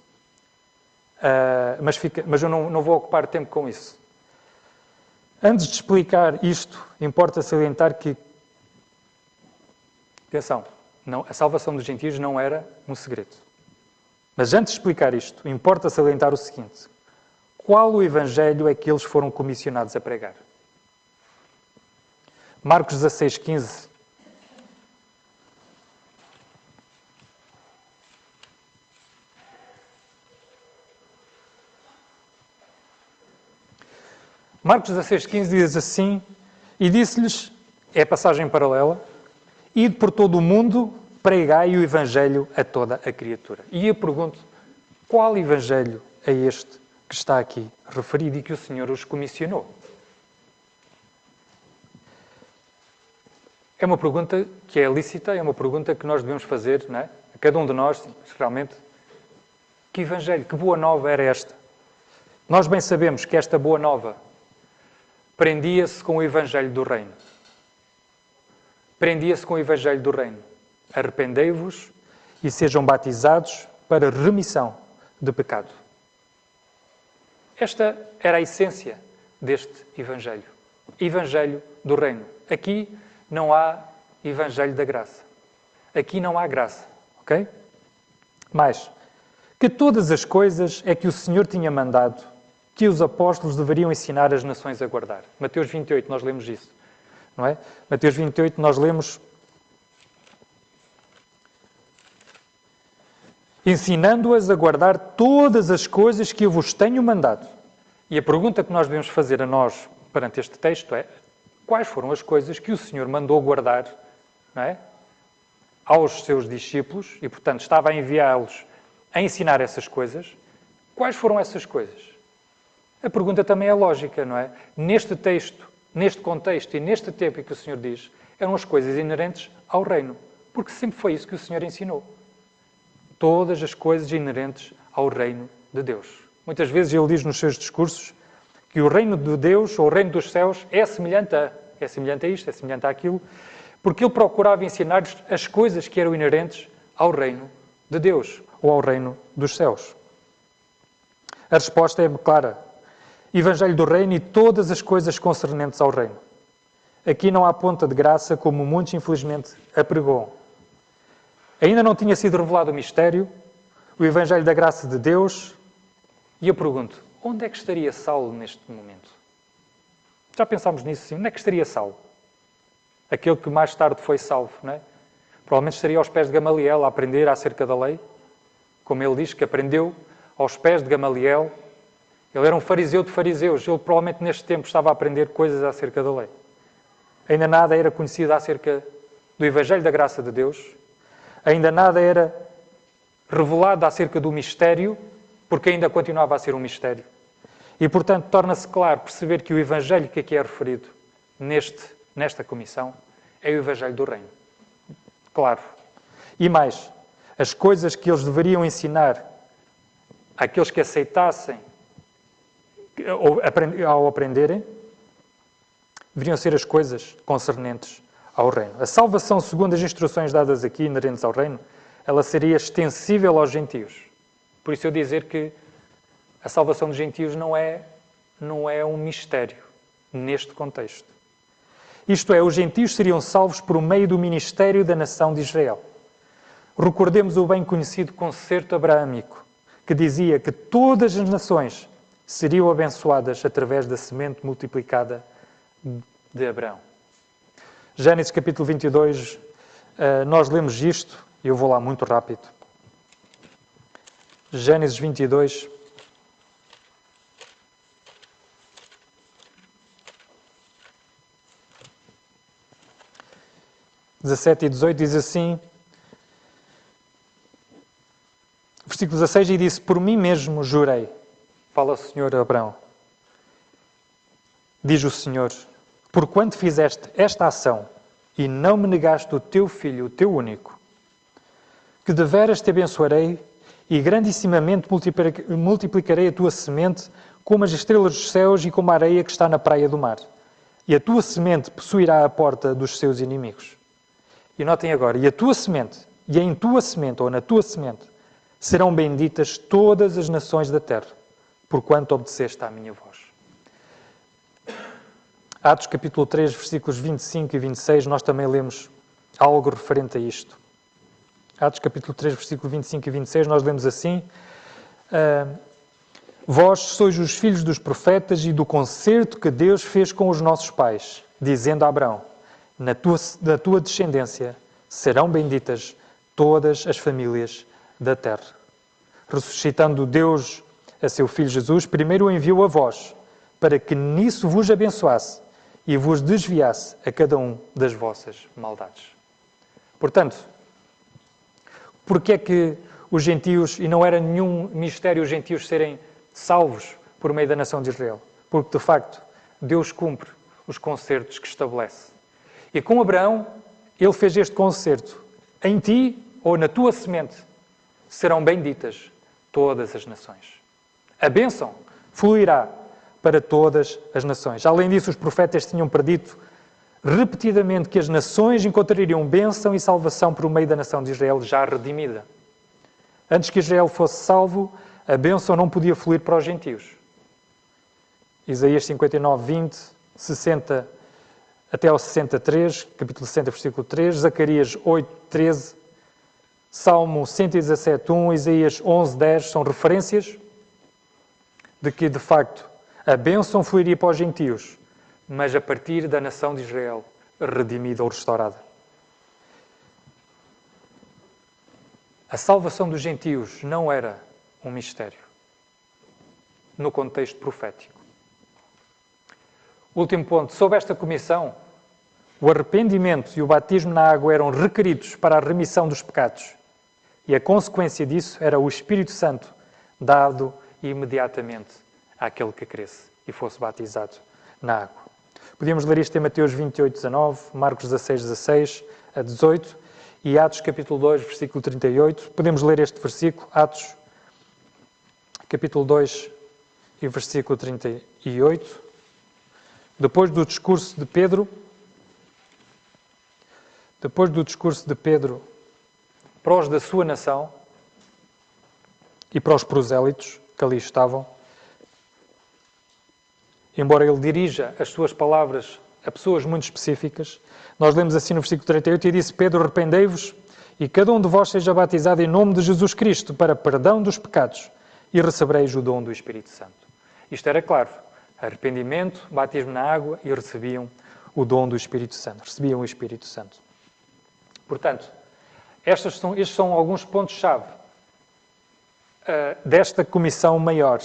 Mas eu não vou ocupar tempo com isso. Antes de explicar isto, importa salientar que, atenção, a salvação dos gentios não era um segredo. Mas antes de explicar isto, importa salientar o seguinte. Qual o evangelho é que eles foram comissionados a pregar? Marcos 16, 15. Marcos 16,15 diz assim, e disse-lhes, é a passagem paralela, ide por todo o mundo, pregai o Evangelho a toda a criatura. E eu pergunto, qual Evangelho é este que está aqui referido e que o Senhor os comissionou? É uma pergunta que é lícita, é uma pergunta que nós devemos fazer, não é? A cada um de nós, realmente. Que Evangelho, que boa nova era esta? Nós bem sabemos que esta boa nova prendia-se com o Evangelho do Reino. Prendia-se com o Evangelho do Reino. Arrependei-vos e sejam batizados para remissão de pecado. Esta era a essência deste Evangelho. Evangelho do Reino. Aqui não há Evangelho da graça. Aqui não há graça, ok? Mas, que todas as coisas é que o Senhor tinha mandado que os apóstolos deveriam ensinar as nações a guardar. Mateus 28, nós lemos isso, não é? Mateus 28, nós lemos ensinando-as a guardar todas as coisas que eu vos tenho mandado. E a pergunta que nós devemos fazer a nós perante este texto é: quais foram as coisas que o Senhor mandou guardar, não é, aos seus discípulos e, portanto, estava a enviá-los a ensinar essas coisas? Quais foram essas coisas? A pergunta também é lógica, não é? Neste texto, neste contexto e neste tempo em que o Senhor diz, eram as coisas inerentes ao reino, porque sempre foi isso que o Senhor ensinou. Todas as coisas inerentes ao reino de Deus. Muitas vezes ele diz nos seus discursos que o reino de Deus, ou o reino dos céus, é semelhante a isto, é semelhante àquilo, porque ele procurava ensinar-lhes as coisas que eram inerentes ao reino de Deus, ou ao reino dos céus. A resposta é clara. Evangelho do reino e todas as coisas concernentes ao reino. Aqui não há ponta de graça, como muitos infelizmente apregoam. Ainda não tinha sido revelado o mistério, o Evangelho da graça de Deus, e eu pergunto, onde é que estaria Saulo neste momento? Já pensámos nisso assim? Onde é que estaria Saulo? Aquele que mais tarde foi salvo, não é? Provavelmente estaria aos pés de Gamaliel a aprender acerca da lei, como ele diz que aprendeu aos pés de Gamaliel. Ele era um fariseu de fariseus, ele provavelmente neste tempo estava a aprender coisas acerca da lei. Ainda nada era conhecido acerca do Evangelho da graça de Deus, ainda nada era revelado acerca do mistério, porque ainda continuava a ser um mistério. E, portanto, torna-se claro perceber que o Evangelho que aqui é referido nesta comissão é o Evangelho do Reino. Claro. E mais, as coisas que eles deveriam ensinar àqueles que aceitassem ao aprenderem, deveriam ser as coisas concernentes ao reino. A salvação, segundo as instruções dadas aqui, inerentes ao reino, ela seria extensível aos gentios. Por isso eu dizer que a salvação dos gentios não é um mistério neste contexto. Isto é, os gentios seriam salvos por meio do ministério da nação de Israel. Recordemos o bem conhecido concerto abraâmico, que dizia que todas as nações seriam abençoadas através da semente multiplicada de Abraão. Gênesis capítulo 22, nós lemos isto, e eu vou lá muito rápido. Gênesis 22. (17 e 18) diz assim, versículo 16, e disse, por mim mesmo jurei, fala o Senhor a Abraão, diz o Senhor, porquanto fizeste esta ação e não me negaste o teu filho, o teu único, que deveras te abençoarei e grandissimamente multiplicarei a tua semente como as estrelas dos céus e como a areia que está na praia do mar. E a tua semente possuirá a porta dos seus inimigos. E notem agora, e a tua semente, e em tua semente, ou na tua semente, serão benditas todas as nações da terra, porquanto obedeceste à minha voz. Atos capítulo 3, versículos 25 e 26, nós também lemos algo referente a isto. Atos capítulo 3, versículo 25 e 26, nós lemos assim, vós sois os filhos dos profetas e do concerto que Deus fez com os nossos pais, dizendo a Abraão, na tua descendência serão benditas todas as famílias da terra. Ressuscitando Deus a seu Filho Jesus, primeiro o enviou a vós, para que nisso vos abençoasse e vos desviasse a cada um das vossas maldades. Portanto, porque é que os gentios, e não era nenhum mistério os gentios serem salvos por meio da nação de Israel? Porque, de facto, Deus cumpre os concertos que estabelece. E com Abraão, ele fez este concerto. Em ti, ou na tua semente, serão benditas todas as nações. A bênção fluirá para todas as nações. Além disso, os profetas tinham predito repetidamente que as nações encontrariam bênção e salvação por meio da nação de Israel já redimida. Antes que Israel fosse salvo, a bênção não podia fluir para os gentios. Isaías 59, 20, 60 até ao 63, capítulo 60, versículo 3, Zacarias 8, 13, Salmo 117, 1, Isaías 11, 10, são referências de que, de facto, a bênção fluiria para os gentios, mas a partir da nação de Israel, redimida ou restaurada. A salvação dos gentios não era um mistério no contexto profético. Último ponto. Sob esta comissão, o arrependimento e o batismo na água eram requeridos para a remissão dos pecados. E a consequência disso era o Espírito Santo dado imediatamente àquele que cresce e fosse batizado na água. Podíamos ler isto em Mateus 28, 19, Marcos 16, 16 a 18 e Atos capítulo 2, versículo 38. Podemos ler este versículo, Atos capítulo 2 e versículo 38. Depois do discurso de Pedro para os da sua nação e para os prosélitos que ali estavam, embora ele dirija as suas palavras a pessoas muito específicas, nós lemos assim no versículo 38, e disse Pedro, arrependei-vos e cada um de vós seja batizado em nome de Jesus Cristo para perdão dos pecados e recebereis o dom do Espírito Santo. Isto era claro, arrependimento, batismo na água e recebiam o dom do Espírito Santo, recebiam o Espírito Santo. Portanto, estes são alguns pontos-chave desta comissão maior,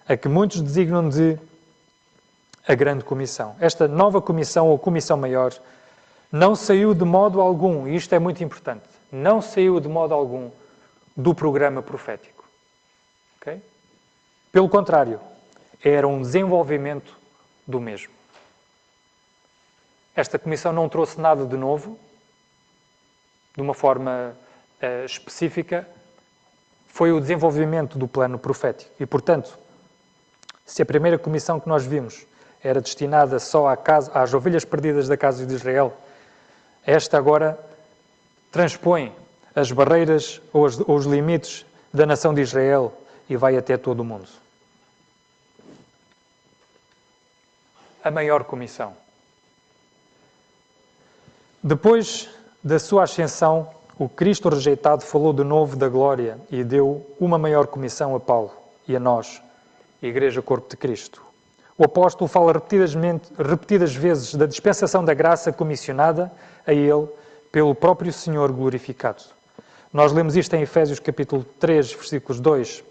a que muitos designam de a grande comissão. Esta nova comissão ou comissão maior não saiu de modo algum, e isto é muito importante, não saiu de modo algum do programa profético. Okay? Pelo contrário, era um desenvolvimento do mesmo. Esta comissão não trouxe nada de novo, de uma forma específica, foi o desenvolvimento do plano profético. E, portanto, se a primeira comissão que nós vimos era destinada só às ovelhas perdidas da casa de Israel, esta agora transpõe as barreiras ou os limites da nação de Israel e vai até todo o mundo. A maior comissão. Depois da sua ascensão, o Cristo rejeitado falou de novo da glória e deu uma maior comissão a Paulo e a nós, Igreja Corpo de Cristo. O apóstolo fala repetidas vezes da dispensação da graça comissionada a ele pelo próprio Senhor glorificado. Nós lemos isto em Efésios capítulo 3, versículos 2.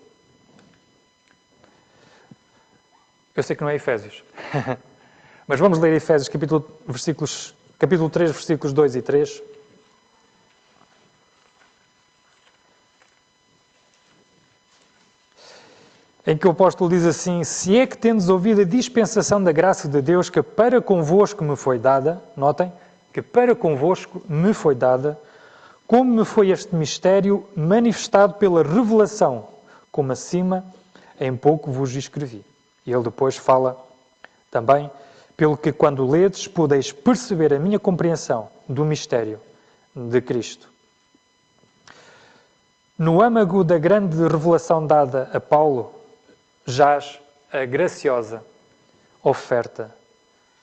Eu sei que não é Efésios, mas vamos ler Efésios capítulo 3, versículos 2 e 3. Em que o apóstolo diz assim, se é que tendes ouvido a dispensação da graça de Deus que para convosco me foi dada, notem, que para convosco me foi dada, como me foi este mistério manifestado pela revelação, como acima em pouco vos escrevi. E ele depois fala também, pelo que quando ledes podeis perceber a minha compreensão do mistério de Cristo. No âmago da grande revelação dada a Paulo, jaz a graciosa oferta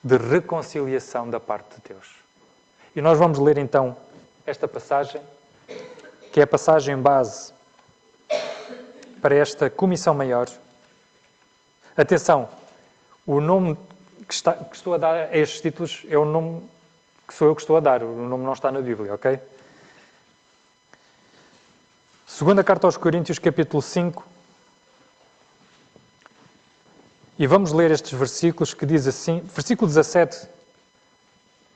de reconciliação da parte de Deus. E nós vamos ler então esta passagem, que é a passagem base para esta comissão maior. Atenção, o nome que estou a dar a estes títulos é o nome que sou eu que estou a dar, o nome não está na Bíblia, ok? Segunda carta aos Coríntios, capítulo 5, E vamos ler estes versículos que diz assim, versículo 17,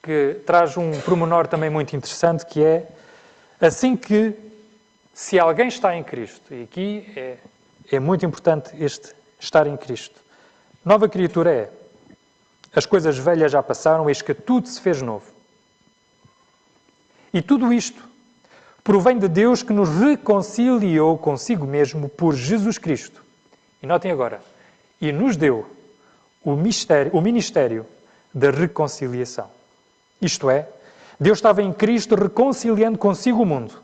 que traz um pormenor também muito interessante, que é assim que, se alguém está em Cristo, e aqui é muito importante este estar em Cristo. Nova criatura é, as coisas velhas já passaram, eis que tudo se fez novo. E tudo isto provém de Deus que nos reconciliou consigo mesmo por Jesus Cristo. E notem agora, e nos deu o ministério da reconciliação. Isto é, Deus estava em Cristo reconciliando consigo o mundo,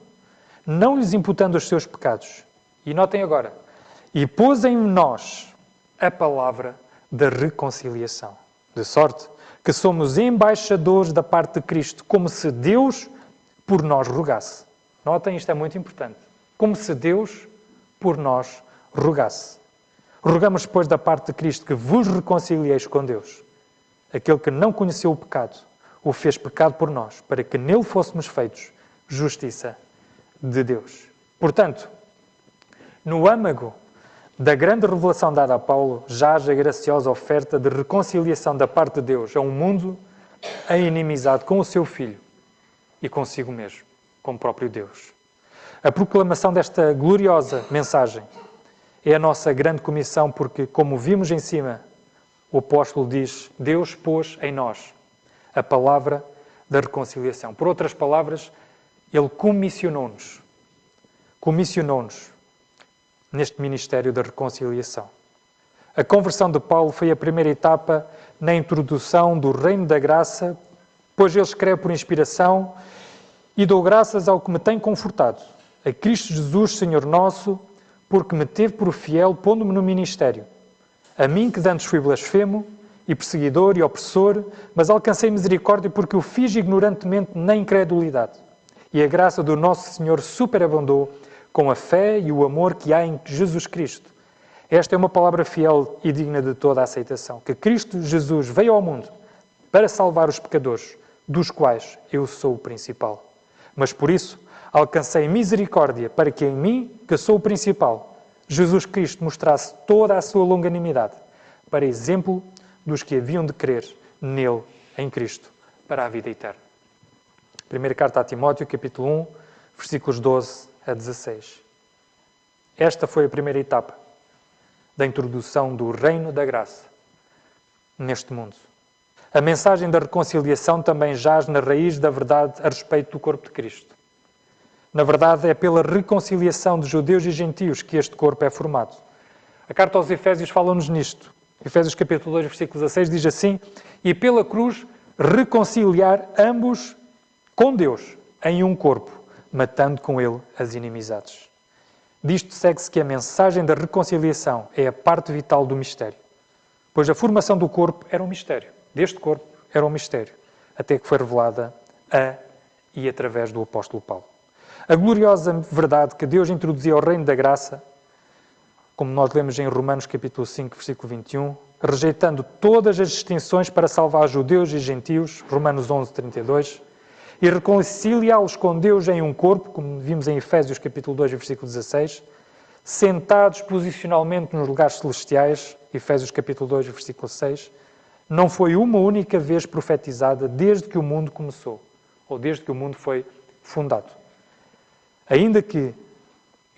não lhes imputando os seus pecados. E notem agora, e pôs em nós a palavra da reconciliação. De sorte que somos embaixadores da parte de Cristo, como se Deus por nós rogasse. Notem, isto é muito importante. Como se Deus por nós rogasse. Rogamos, pois, da parte de Cristo que vos reconcilieis com Deus. Aquele que não conheceu o pecado, o fez pecado por nós, para que nele fôssemos feitos justiça de Deus. Portanto, no âmago da grande revelação dada a Paulo, jaz a graciosa oferta de reconciliação da parte de Deus a um mundo em inimizade com o seu Filho e consigo mesmo, com o próprio Deus. A proclamação desta gloriosa mensagem é a nossa grande comissão, porque, como vimos em cima, o apóstolo diz, Deus pôs em nós a palavra da reconciliação. Por outras palavras, Ele comissionou-nos neste ministério da reconciliação. A conversão de Paulo foi a primeira etapa na introdução do reino da graça, pois ele escreve por inspiração e dou graças ao que me tem confortado, a Cristo Jesus, Senhor nosso, porque me teve por fiel, pondo-me no ministério. A mim, que antes fui blasfemo, e perseguidor e opressor, mas alcancei misericórdia porque o fiz ignorantemente na incredulidade. E a graça do nosso Senhor superabundou com a fé e o amor que há em Jesus Cristo. Esta é uma palavra fiel e digna de toda a aceitação, que Cristo Jesus veio ao mundo para salvar os pecadores, dos quais eu sou o principal. Mas por isso alcancei misericórdia para que em mim, que sou o principal, Jesus Cristo mostrasse toda a sua longanimidade, para exemplo dos que haviam de crer nele, em Cristo, para a vida eterna. Primeira carta a Timóteo, capítulo 1, versículos 12 a 16. Esta foi a primeira etapa da introdução do reino da graça neste mundo. A mensagem da reconciliação também jaz na raiz da verdade a respeito do corpo de Cristo. Na verdade, é pela reconciliação de judeus e gentios que este corpo é formado. A carta aos Efésios fala-nos nisto. Efésios capítulo 2, versículo 16 diz assim, e pela cruz reconciliar ambos com Deus em um corpo, matando com ele as inimizades. Disto segue-se que a mensagem da reconciliação é a parte vital do mistério, pois a formação do corpo era um mistério, deste corpo era um mistério, até que foi revelada a e através do apóstolo Paulo. A gloriosa verdade que Deus introduzia ao reino da graça, como nós lemos em Romanos capítulo 5, versículo 21, rejeitando todas as distinções para salvar judeus e gentios, Romanos 11, 32, e reconciliá-los com Deus em um corpo, como vimos em Efésios capítulo 2, versículo 16, sentados posicionalmente nos lugares celestiais, Efésios capítulo 2, versículo 6, não foi uma única vez profetizada desde que o mundo começou, ou desde que o mundo foi fundado. Ainda que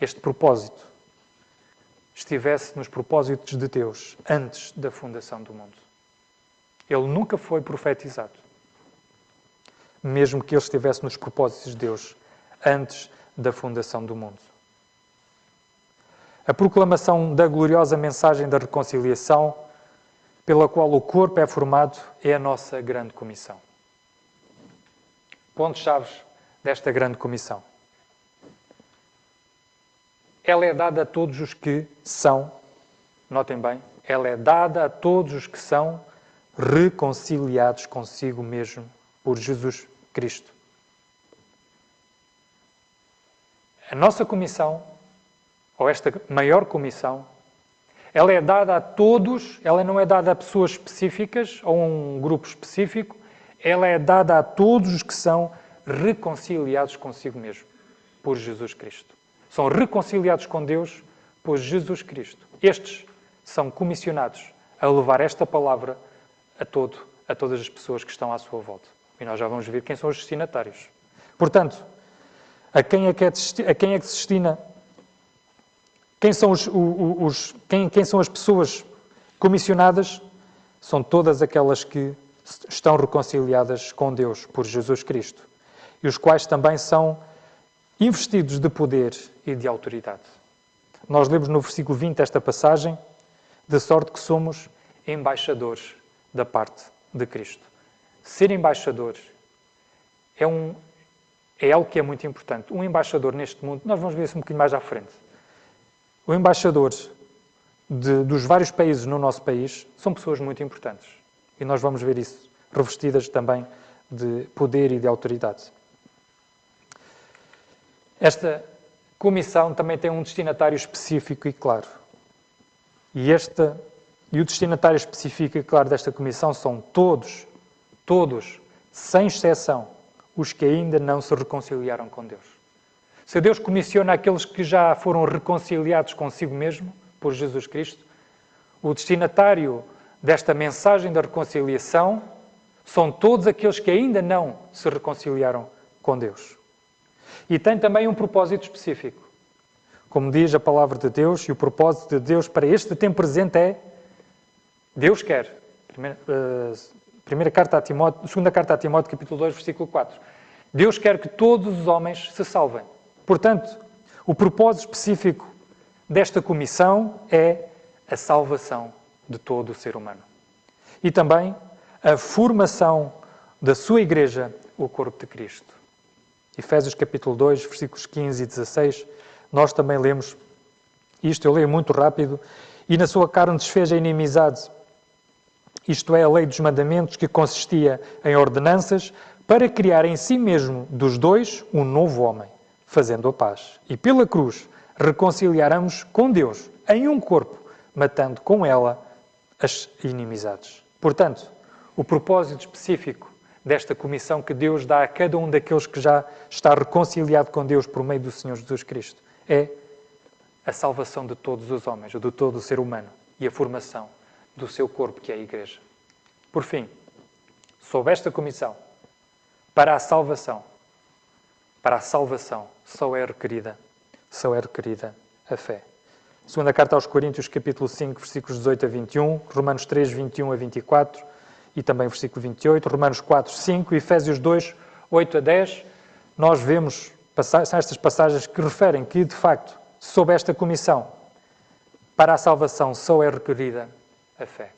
este propósito estivesse nos propósitos de Deus antes da fundação do mundo. Ele nunca foi profetizado, mesmo que ele estivesse nos propósitos de Deus antes da fundação do mundo. A proclamação da gloriosa mensagem da reconciliação, pela qual o corpo é formado, é a nossa grande comissão. Pontos-chave desta grande comissão. Ela é dada a todos os que são, notem bem, ela é dada a todos os que são reconciliados consigo mesmo por Jesus Cristo. A nossa comissão, ou esta maior comissão, ela é dada a todos, ela não é dada a pessoas específicas ou a um grupo específico, ela é dada a todos os que são reconciliados consigo mesmo por Jesus Cristo. São reconciliados com Deus por Jesus Cristo. Estes são comissionados a levar esta palavra a todas as pessoas que estão à sua volta. E nós já vamos ver quem são os destinatários. Portanto, a quem é que se destina? Quem são quem são as pessoas comissionadas? São todas aquelas que estão reconciliadas com Deus por Jesus Cristo e os quais também são investidos de poder e de autoridade. Nós lemos no versículo 20 esta passagem, de sorte que somos embaixadores da parte de Cristo. Ser embaixadores é algo que é muito importante. Um embaixador neste mundo, nós vamos ver isso um bocadinho mais à frente. O embaixador dos vários países no nosso país são pessoas muito importantes. E nós vamos ver isso, revestidas também de poder e de autoridade. Esta comissão também tem um destinatário específico e claro. E o destinatário específico e claro desta comissão são todos, sem exceção, os que ainda não se reconciliaram com Deus. Se Deus comissiona aqueles que já foram reconciliados consigo mesmo, por Jesus Cristo, o destinatário desta mensagem da reconciliação são todos aqueles que ainda não se reconciliaram com Deus. E tem também um propósito específico. Como diz a palavra de Deus, e o propósito de Deus para este tempo presente é: Deus quer. Segunda carta a Timóteo, capítulo 2, versículo 4. Deus quer que todos os homens se salvem. Portanto, o propósito específico desta comissão é a salvação de todo o ser humano. E também a formação da sua igreja, o corpo de Cristo. Efésios capítulo 2, versículos 15 e 16, nós também lemos isto, eu leio muito rápido. E na sua carne desfez a inimizade, isto é, a lei dos mandamentos, que consistia em ordenanças, para criar em si mesmo dos dois um novo homem, fazendo a paz. E pela cruz reconciliáramos com Deus em um corpo, matando com ela as inimizades. Portanto, o propósito específico desta comissão que Deus dá a cada um daqueles que já está reconciliado com Deus por meio do Senhor Jesus Cristo é a salvação de todos os homens, de todo o ser humano, e a formação do seu corpo, que é a Igreja. Por fim, sob esta comissão, para a salvação, só é requerida a fé. Segunda carta aos Coríntios, capítulo 5, versículos 18 a 21, Romanos 3, 21 a 24 e também versículo 28, Romanos 4, 5, Efésios 2, 8 a 10, nós vemos estas passagens que referem que, de facto, sob esta comissão, para a salvação só é requerida a fé.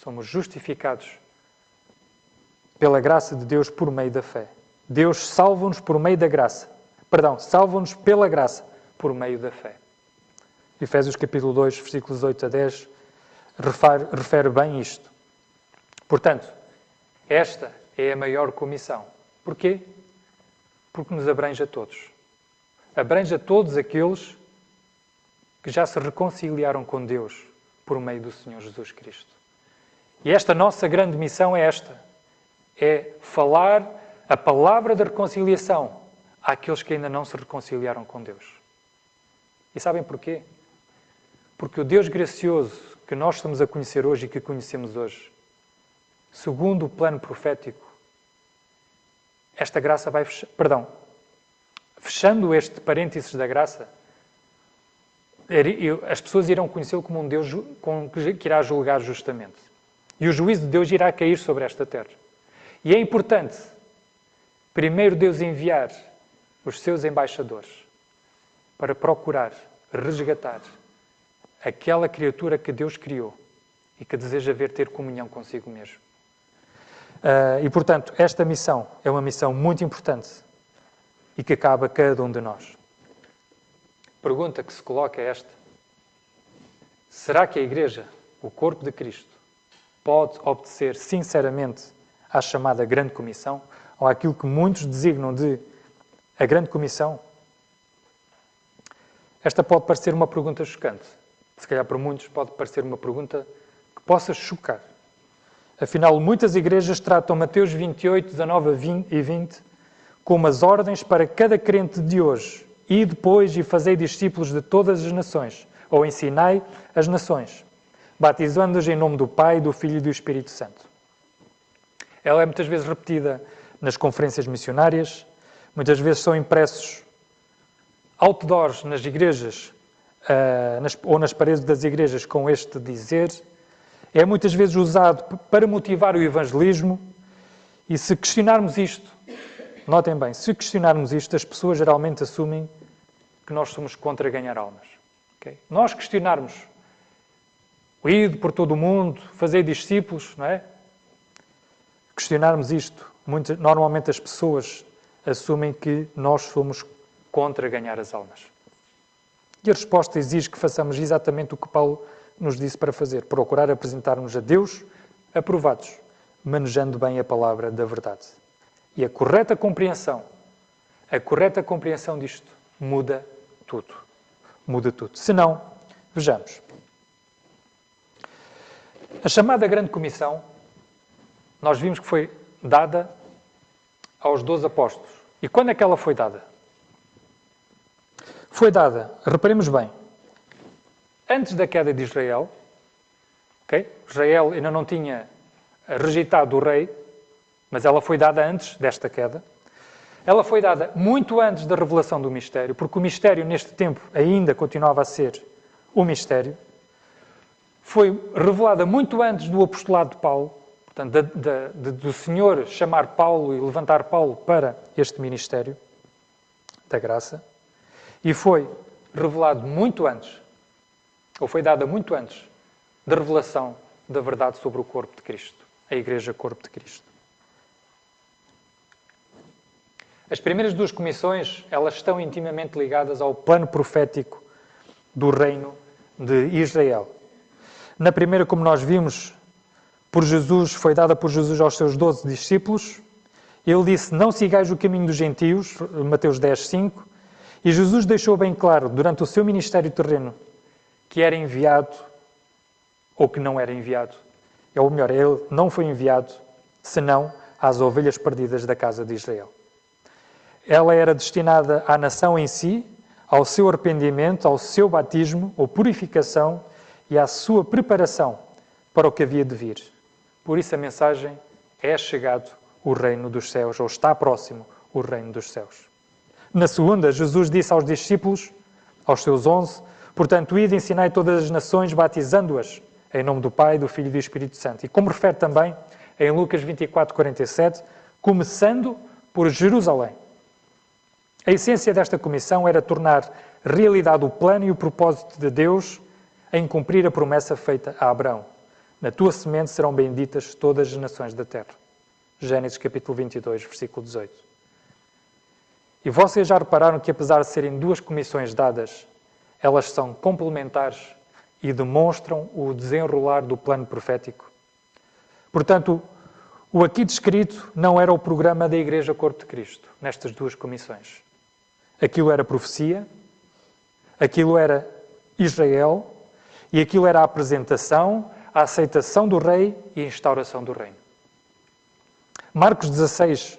Somos justificados pela graça de Deus por meio da fé. Deus salva-nos por meio da graça. Salva-nos pela graça por meio da fé. Efésios capítulo 2, versículos 8 a 10, refere bem isto. Portanto, esta é a maior comissão. Porquê? Porque nos abrange a todos. Abrange a todos aqueles que já se reconciliaram com Deus por meio do Senhor Jesus Cristo. E esta nossa grande missão é esta. É falar a palavra da reconciliação àqueles que ainda não se reconciliaram com Deus. E sabem porquê? Porque o Deus gracioso que nós estamos a conhecer hoje e que conhecemos hoje, segundo o plano profético, esta graça vai fechando este parênteses da graça, as pessoas irão conhecê-lo como um Deus que irá julgar justamente. E o juízo de Deus irá cair sobre esta terra. E é importante, primeiro, Deus enviar os seus embaixadores para procurar resgatar aquela criatura que Deus criou e que deseja ver ter comunhão consigo mesmo. E, portanto, esta missão é uma missão muito importante e que cabe a cada um de nós. Pergunta que se coloca é esta: será que a Igreja, o corpo de Cristo, pode obedecer sinceramente à chamada Grande Comissão, ou àquilo que muitos designam de a Grande Comissão? Esta pode parecer uma pergunta chocante. Se calhar para muitos pode parecer uma pergunta que possa chocar. Afinal, muitas igrejas tratam Mateus 28, 19 e 20 como as ordens para cada crente de hoje. Depois fazei discípulos de todas as nações, ou ensinai as nações. batizando-os em nome do Pai, do Filho e do Espírito Santo. Ela é muitas vezes repetida nas conferências missionárias, muitas vezes são impressos outdoors nas igrejas ou nas paredes das igrejas com este dizer. É muitas vezes usado para motivar o evangelismo e se questionarmos isto, notem bem, se questionarmos isto, as pessoas geralmente assumem que nós somos contra ganhar almas. Okay? Nós questionarmos o ide por todo o mundo, fazer discípulos, não é? Questionarmos isto, normalmente as pessoas assumem que nós somos contra ganhar as almas. E a resposta exige que façamos exatamente o que Paulo nos disse para fazer, procurar apresentar-nos a Deus aprovados, manejando bem a palavra da verdade. E a correta compreensão disto muda tudo. Muda tudo. Se não, vejamos. A chamada Grande Comissão, nós vimos que foi dada aos 12 apóstolos. E quando é que ela foi dada? Foi dada, reparemos bem, antes da queda de Israel, okay? Israel ainda não tinha rejeitado o rei, mas ela foi dada antes desta queda. Ela foi dada muito antes da revelação do mistério, porque o mistério neste tempo ainda continuava a ser o mistério. Foi revelada muito antes do apostolado de Paulo, portanto, do Senhor chamar Paulo e levantar Paulo para este ministério da graça. E foi revelado muito antes, ou foi dada muito antes, da revelação da verdade sobre o corpo de Cristo, a Igreja Corpo de Cristo. As primeiras duas comissões, elas estão intimamente ligadas ao plano profético do reino de Israel. Na primeira, como nós vimos, foi dada por Jesus aos seus 12 discípulos. Ele disse, não sigais o caminho dos gentios, Mateus 10, 5. E Jesus deixou bem claro, durante o seu ministério terreno, que era enviado ou que não era enviado. Ou melhor, ele não foi enviado, senão às ovelhas perdidas da casa de Israel. Ela era destinada à nação em si, ao seu arrependimento, ao seu batismo ou purificação e à sua preparação para o que havia de vir. Por isso a mensagem é chegado o reino dos céus, ou está próximo o reino dos céus. Na segunda, Jesus disse aos discípulos, aos seus 11, portanto, ide e ensinai todas as nações, batizando-as em nome do Pai, do Filho e do Espírito Santo. E como refere também em Lucas 24, 47, começando por Jerusalém. A essência desta comissão era tornar realidade o plano e o propósito de Deus em cumprir a promessa feita a Abraão. Na tua semente serão benditas todas as nações da terra. Gênesis capítulo 22, versículo 18. E vocês já repararam que, apesar de serem duas comissões dadas, elas são complementares e demonstram o desenrolar do plano profético. Portanto, o aqui descrito não era o programa da Igreja Corpo de Cristo, nestas duas comissões. Aquilo era profecia, aquilo era Israel, e aquilo era a apresentação, a aceitação do rei e a instauração do reino. Marcos 16,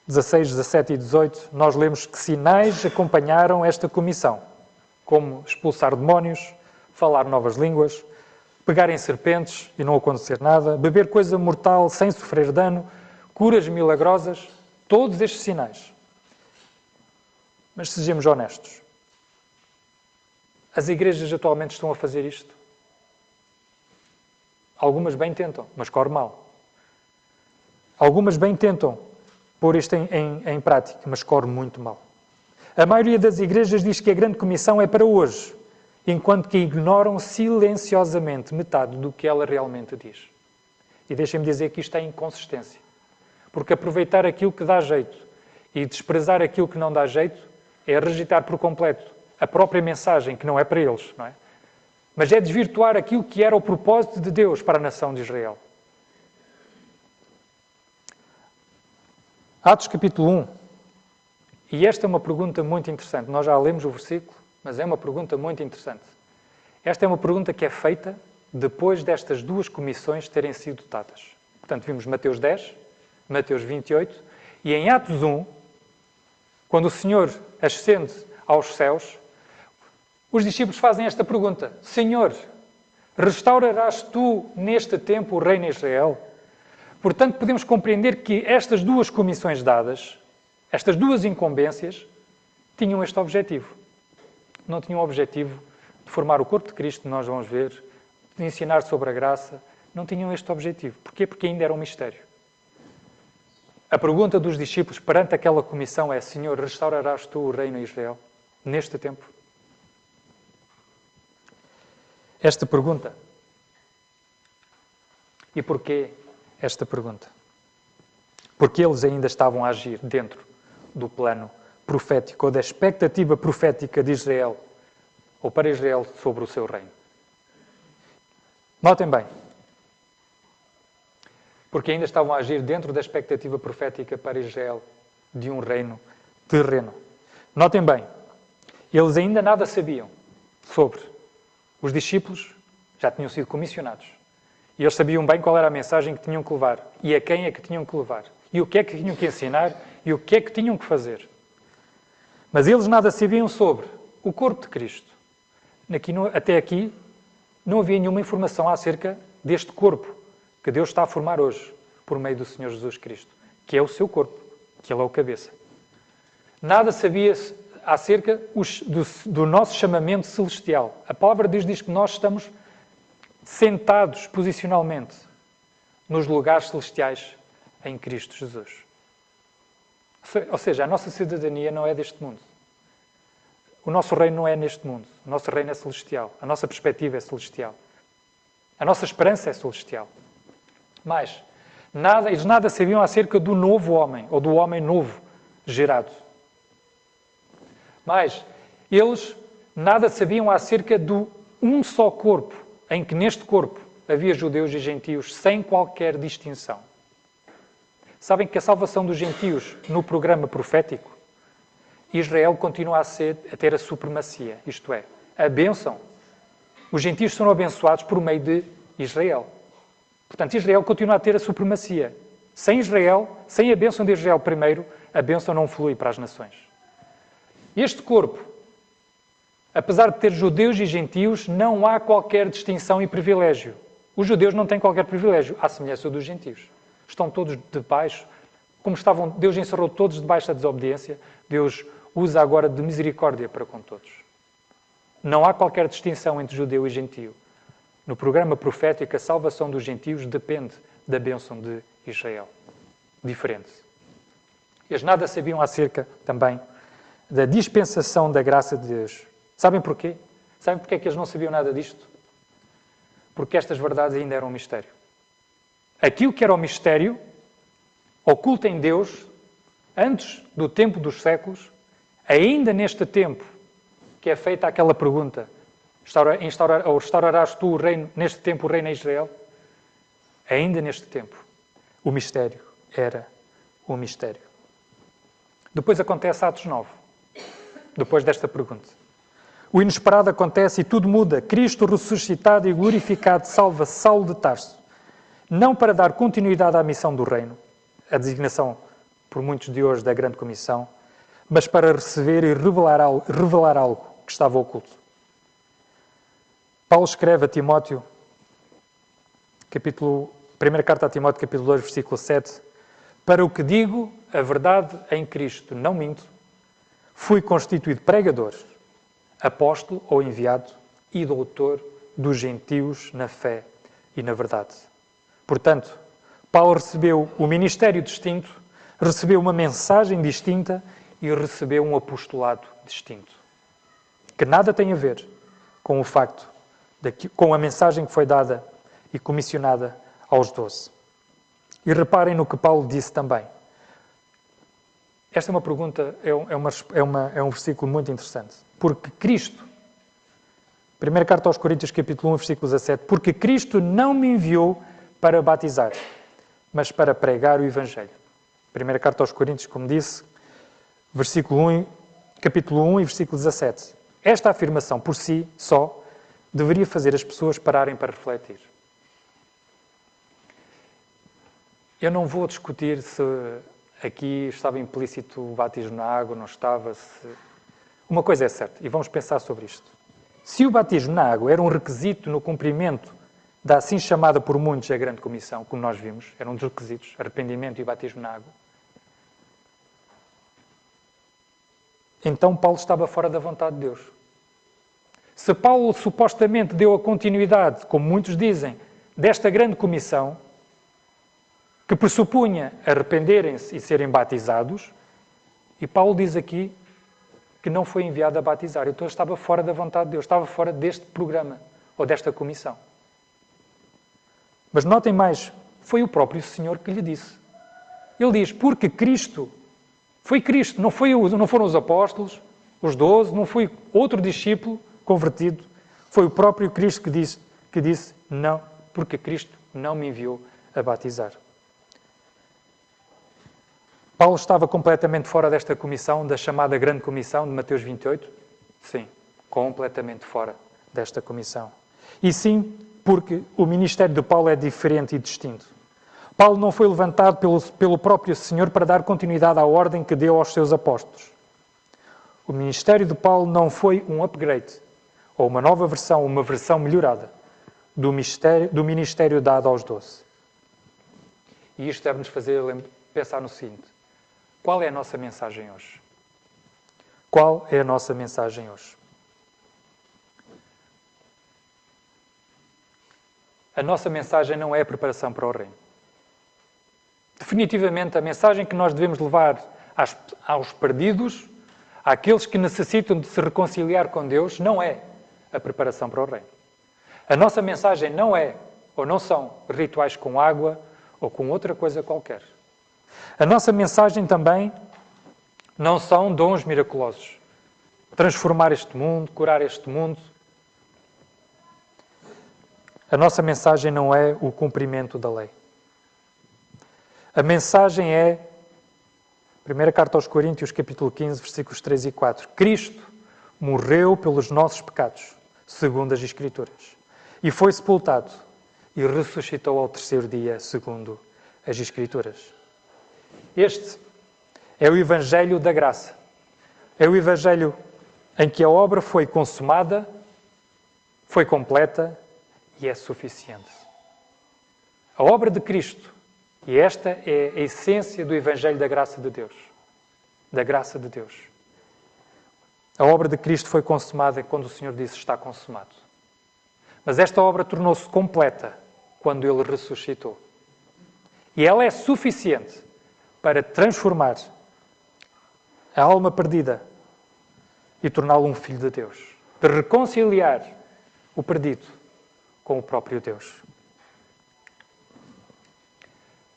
17 e 18, nós lemos que sinais acompanharam esta comissão, como expulsar demónios, falar novas línguas, pegar em serpentes e não acontecer nada, beber coisa mortal sem sofrer dano, curas milagrosas, todos estes sinais. Mas sejamos honestos. As igrejas atualmente estão a fazer isto. Algumas bem tentam, mas corre mal. Algumas bem tentam pôr isto em prática, mas corre muito mal. A maioria das igrejas diz que a grande comissão é para hoje, enquanto que ignoram silenciosamente metade do que ela realmente diz. E deixem-me dizer que isto é inconsistência. Porque aproveitar aquilo que dá jeito e desprezar aquilo que não dá jeito é rejeitar por completo a própria mensagem, que não é para eles, não é? Mas é desvirtuar aquilo que era o propósito de Deus para a nação de Israel. Atos capítulo 1. E esta é uma pergunta muito interessante. Nós já lemos o versículo, mas é uma pergunta muito interessante. Esta é uma pergunta que é feita depois destas duas comissões terem sido dadas. Portanto, vimos Mateus 10, Mateus 28, e em Atos 1, quando o Senhor ascende aos céus, os discípulos fazem esta pergunta: Senhor, Restaurarás tu neste tempo o reino em Israel? Portanto, podemos compreender que estas duas comissões dadas, estas duas incumbências, tinham este objetivo. Não tinham o objetivo de formar o corpo de Cristo, nós vamos ver, de ensinar sobre a graça. Não tinham este objetivo. Porquê? Porque ainda era um mistério. A pergunta dos discípulos perante aquela comissão é: Senhor, restaurarás tu o reino em Israel neste tempo? Esta pergunta. E porquê esta pergunta? Porque eles ainda estavam a agir dentro do plano profético ou da expectativa profética de Israel, ou para Israel, sobre o seu reino. Notem bem. Porque ainda estavam a agir dentro da expectativa profética para Israel de um reino terreno. Notem bem, eles ainda nada sabiam sobre. Os discípulos já tinham sido comissionados. E eles sabiam bem qual era a mensagem que tinham que levar. E a quem é que tinham que levar. E o que é que tinham que ensinar. E o que é que tinham que fazer. Mas eles nada sabiam sobre o corpo de Cristo. Até aqui não havia nenhuma informação acerca deste corpo que Deus está a formar hoje, por meio do Senhor Jesus Cristo, que é o seu corpo, que Ele é o cabeça. Nada sabia-se acerca do nosso chamamento celestial. A palavra de Deus diz que nós estamos sentados posicionalmente nos lugares celestiais em Cristo Jesus. Ou seja, a nossa cidadania não é deste mundo. O nosso reino não é neste mundo. O nosso reino é celestial. A nossa perspectiva é celestial. A nossa esperança é celestial. Mas eles nada sabiam acerca do novo homem, ou do homem novo gerado. Mas eles nada sabiam acerca do um só corpo, em que neste corpo havia judeus e gentios sem qualquer distinção. Sabem que a salvação dos gentios no programa profético, Israel continua a ter a supremacia, isto é, a bênção. Os gentios são abençoados por meio de Israel. Portanto, Israel continua a ter a supremacia. Sem Israel, sem a bênção de Israel primeiro, a bênção não flui para as nações. Este corpo, apesar de ter judeus e gentios, não há qualquer distinção e privilégio. Os judeus não têm qualquer privilégio, à semelhança dos gentios. Estão todos debaixo, como estavam, Deus encerrou todos debaixo da desobediência, Deus usa agora de misericórdia para com todos. Não há qualquer distinção entre judeu e gentio. No programa profético, a salvação dos gentios depende da bênção de Israel. Diferente. Eles nada sabiam acerca, também, da dispensação da graça de Deus. Sabem porquê? Sabem porque é que eles não sabiam nada disto? Porque estas verdades ainda eram um mistério. Aquilo que era o mistério, oculto em Deus, antes do tempo dos séculos, ainda neste tempo que é feita aquela pergunta: restaurarás tu o reino, neste tempo o reino em Israel? Ainda neste tempo, o mistério era um mistério. Depois acontece Atos 9, depois desta pergunta. O inesperado acontece e tudo muda. Cristo ressuscitado e glorificado salva Saulo de Tarso, não para dar continuidade à missão do reino, a designação por muitos de hoje da grande comissão, mas para receber e revelar algo que estava oculto. Paulo escreve a Timóteo, primeira carta a Timóteo, capítulo 2, versículo 7, para o que digo, a verdade em Cristo, não minto, fui constituído pregador, apóstolo ou enviado e doutor dos gentios na fé e na verdade. Portanto, Paulo recebeu o ministério distinto, recebeu uma mensagem distinta e recebeu um apostolado distinto, que nada tem a ver com o facto, com a mensagem que foi dada e comissionada aos 12. E reparem no que Paulo disse também. Esta é uma pergunta, é um versículo muito interessante. Porque Cristo, primeira carta aos Coríntios, capítulo 1, versículo 17, porque Cristo não me enviou para batizar, mas para pregar o Evangelho. Primeira carta aos Coríntios, como disse, capítulo 1 e versículo 17. Esta afirmação, por si só, deveria fazer as pessoas pararem para refletir. Eu não vou discutir se aqui estava implícito o batismo na água, não estava. Uma coisa é certa, e vamos pensar sobre isto. Se o batismo na água era um requisito no cumprimento da assim chamada por muitos a grande comissão, como nós vimos, eram um dos requisitos, arrependimento e batismo na água, então Paulo estava fora da vontade de Deus. Se Paulo supostamente deu a continuidade, como muitos dizem, desta grande comissão, que pressupunha arrependerem-se e serem batizados, e Paulo diz aqui que não foi enviado a batizar. Então ele estava fora da vontade de Deus, estava fora deste programa, ou desta comissão. Mas notem mais, foi o próprio Senhor que lhe disse. Ele diz, porque Cristo, foi Cristo, não foram os apóstolos, os 12, não foi outro discípulo convertido, foi o próprio Cristo que disse não, porque Cristo não me enviou a batizar. Paulo estava completamente fora desta comissão, da chamada Grande Comissão de Mateus 28? Sim, completamente fora desta comissão. E sim, porque o ministério de Paulo é diferente e distinto. Paulo não foi levantado pelo próprio Senhor para dar continuidade à ordem que deu aos seus apóstolos. O ministério de Paulo não foi um upgrade, ou uma nova versão, uma versão melhorada do ministério dado aos 12. E isto deve-nos fazer pensar no seguinte: qual é a nossa mensagem hoje? Qual é a nossa mensagem hoje? A nossa mensagem não é a preparação para o reino. Definitivamente, a mensagem que nós devemos levar aos perdidos, àqueles que necessitam de se reconciliar com Deus, não é a preparação para o reino. A nossa mensagem não é, ou não são, rituais com água ou com outra coisa qualquer. A nossa mensagem também não são dons miraculosos. Transformar este mundo, curar este mundo. A nossa mensagem não é o cumprimento da lei. A mensagem é, primeira carta aos Coríntios, capítulo 15, versículos 3 e 4. Cristo morreu pelos nossos pecados, segundo as Escrituras, e foi sepultado e ressuscitou ao terceiro dia, segundo as Escrituras. Este é o Evangelho da graça. É o Evangelho em que a obra foi consumada, foi completa e é suficiente. A obra de Cristo, e esta é a essência do Evangelho da graça de Deus. Da graça de Deus. A obra de Cristo foi consumada quando o Senhor disse está consumado. Mas esta obra tornou-se completa quando Ele ressuscitou. E ela é suficiente para transformar a alma perdida e torná-lo um filho de Deus. De reconciliar o perdido com o próprio Deus.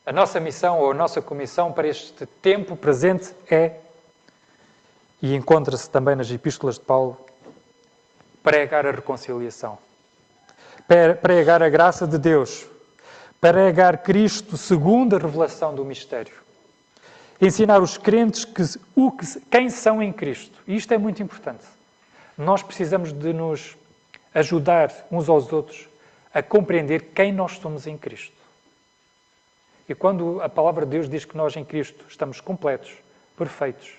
A nossa missão ou a nossa comissão para este tempo presente é, e encontra-se também nas epístolas de Paulo, pregar a reconciliação. Pregar a graça de Deus. Pregar Cristo segundo a revelação do mistério. Ensinar os crentes quem são em Cristo. E isto é muito importante. Nós precisamos de nos ajudar uns aos outros a compreender quem nós somos em Cristo. E quando a palavra de Deus diz que nós em Cristo estamos completos, perfeitos,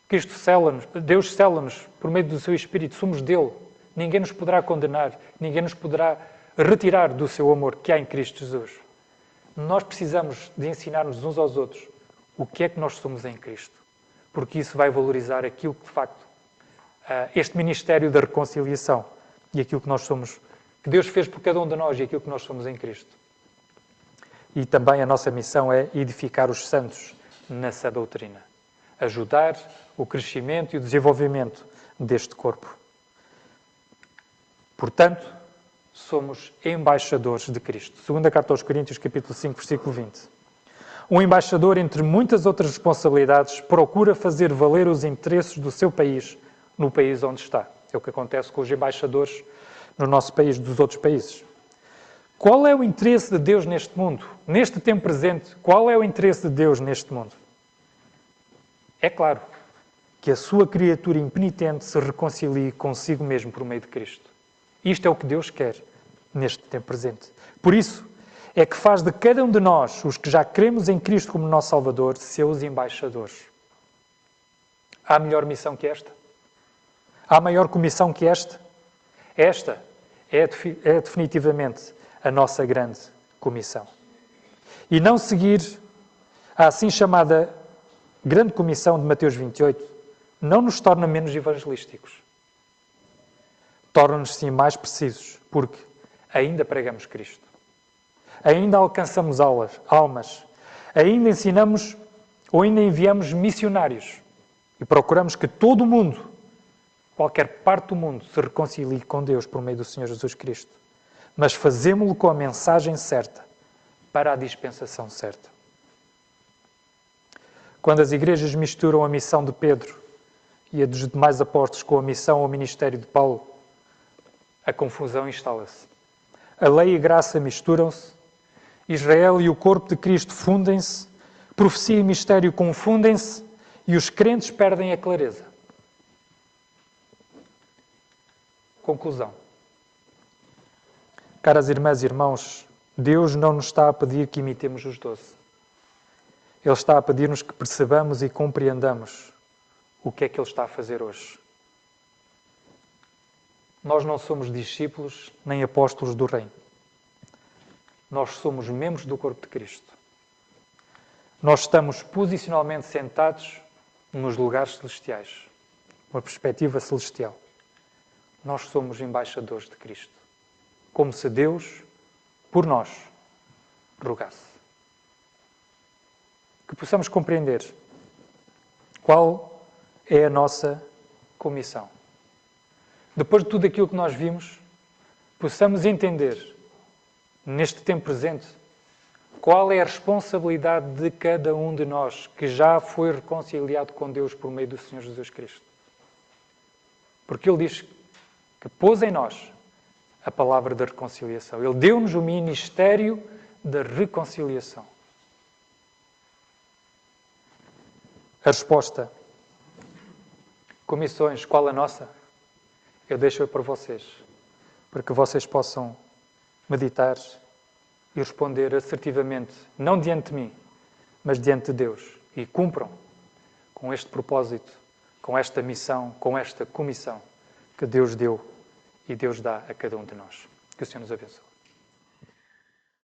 Cristo sela-nos, Deus sela-nos por meio do seu Espírito, somos dele. Ninguém nos poderá condenar, ninguém nos poderá retirar do seu amor que há em Cristo Jesus. Nós precisamos de ensinar-nos uns aos outros o que é que nós somos em Cristo, porque isso vai valorizar aquilo que, de facto, este ministério da reconciliação e aquilo que nós somos, que Deus fez por cada um de nós e aquilo que nós somos em Cristo. E também a nossa missão é edificar os santos nessa doutrina. Ajudar o crescimento e o desenvolvimento deste corpo. Portanto, somos embaixadores de Cristo. Segunda carta aos Coríntios, capítulo 5, versículo 20. Um embaixador, entre muitas outras responsabilidades, procura fazer valer os interesses do seu país no país onde está. É o que acontece com os embaixadores no nosso país, dos outros países. Qual é o interesse de Deus neste mundo? Neste tempo presente, qual é o interesse de Deus neste mundo? É claro que a sua criatura impenitente se reconcilie consigo mesmo por meio de Cristo. Isto é o que Deus quer neste tempo presente. Por isso, é que faz de cada um de nós, os que já cremos em Cristo como nosso Salvador, seus embaixadores. Há melhor missão que esta? Há maior comissão que esta? Esta é definitivamente a nossa grande comissão. E não seguir a assim chamada grande comissão de Mateus 28 não nos torna menos evangelísticos. Torna-nos, sim, mais precisos, porque ainda pregamos Cristo. Ainda alcançamos almas. Ainda ensinamos ou ainda enviamos missionários. E procuramos que todo o mundo, qualquer parte do mundo, se reconcilie com Deus por meio do Senhor Jesus Cristo. Mas fazemo-lo com a mensagem certa, para a dispensação certa. Quando as igrejas misturam a missão de Pedro e a dos demais apóstolos com a missão ou ministério de Paulo, a confusão instala-se. A lei e a graça misturam-se, Israel e o corpo de Cristo fundem-se, profecia e mistério confundem-se e os crentes perdem a clareza. Conclusão. Caras irmãs e irmãos, Deus não nos está a pedir que imitemos os 12. Ele está a pedir-nos que percebamos e compreendamos o que é que Ele está a fazer hoje. Nós não somos discípulos nem apóstolos do Reino. Nós somos membros do corpo de Cristo. Nós estamos posicionalmente sentados nos lugares celestiais, uma perspectiva celestial. Nós somos embaixadores de Cristo, como se Deus, por nós, rogasse. Que possamos compreender qual é a nossa comissão. Depois de tudo aquilo que nós vimos, possamos entender, neste tempo presente, qual é a responsabilidade de cada um de nós que já foi reconciliado com Deus por meio do Senhor Jesus Cristo. Porque Ele diz que pôs em nós a palavra da reconciliação. Ele deu-nos o ministério da reconciliação. A resposta, comissões, qual a nossa? Eu deixo-a para vocês, para que vocês possam meditar e responder assertivamente, não diante de mim, mas diante de Deus. E cumpram com este propósito, com esta missão, com esta comissão que Deus deu e Deus dá a cada um de nós. Que o Senhor nos abençoe.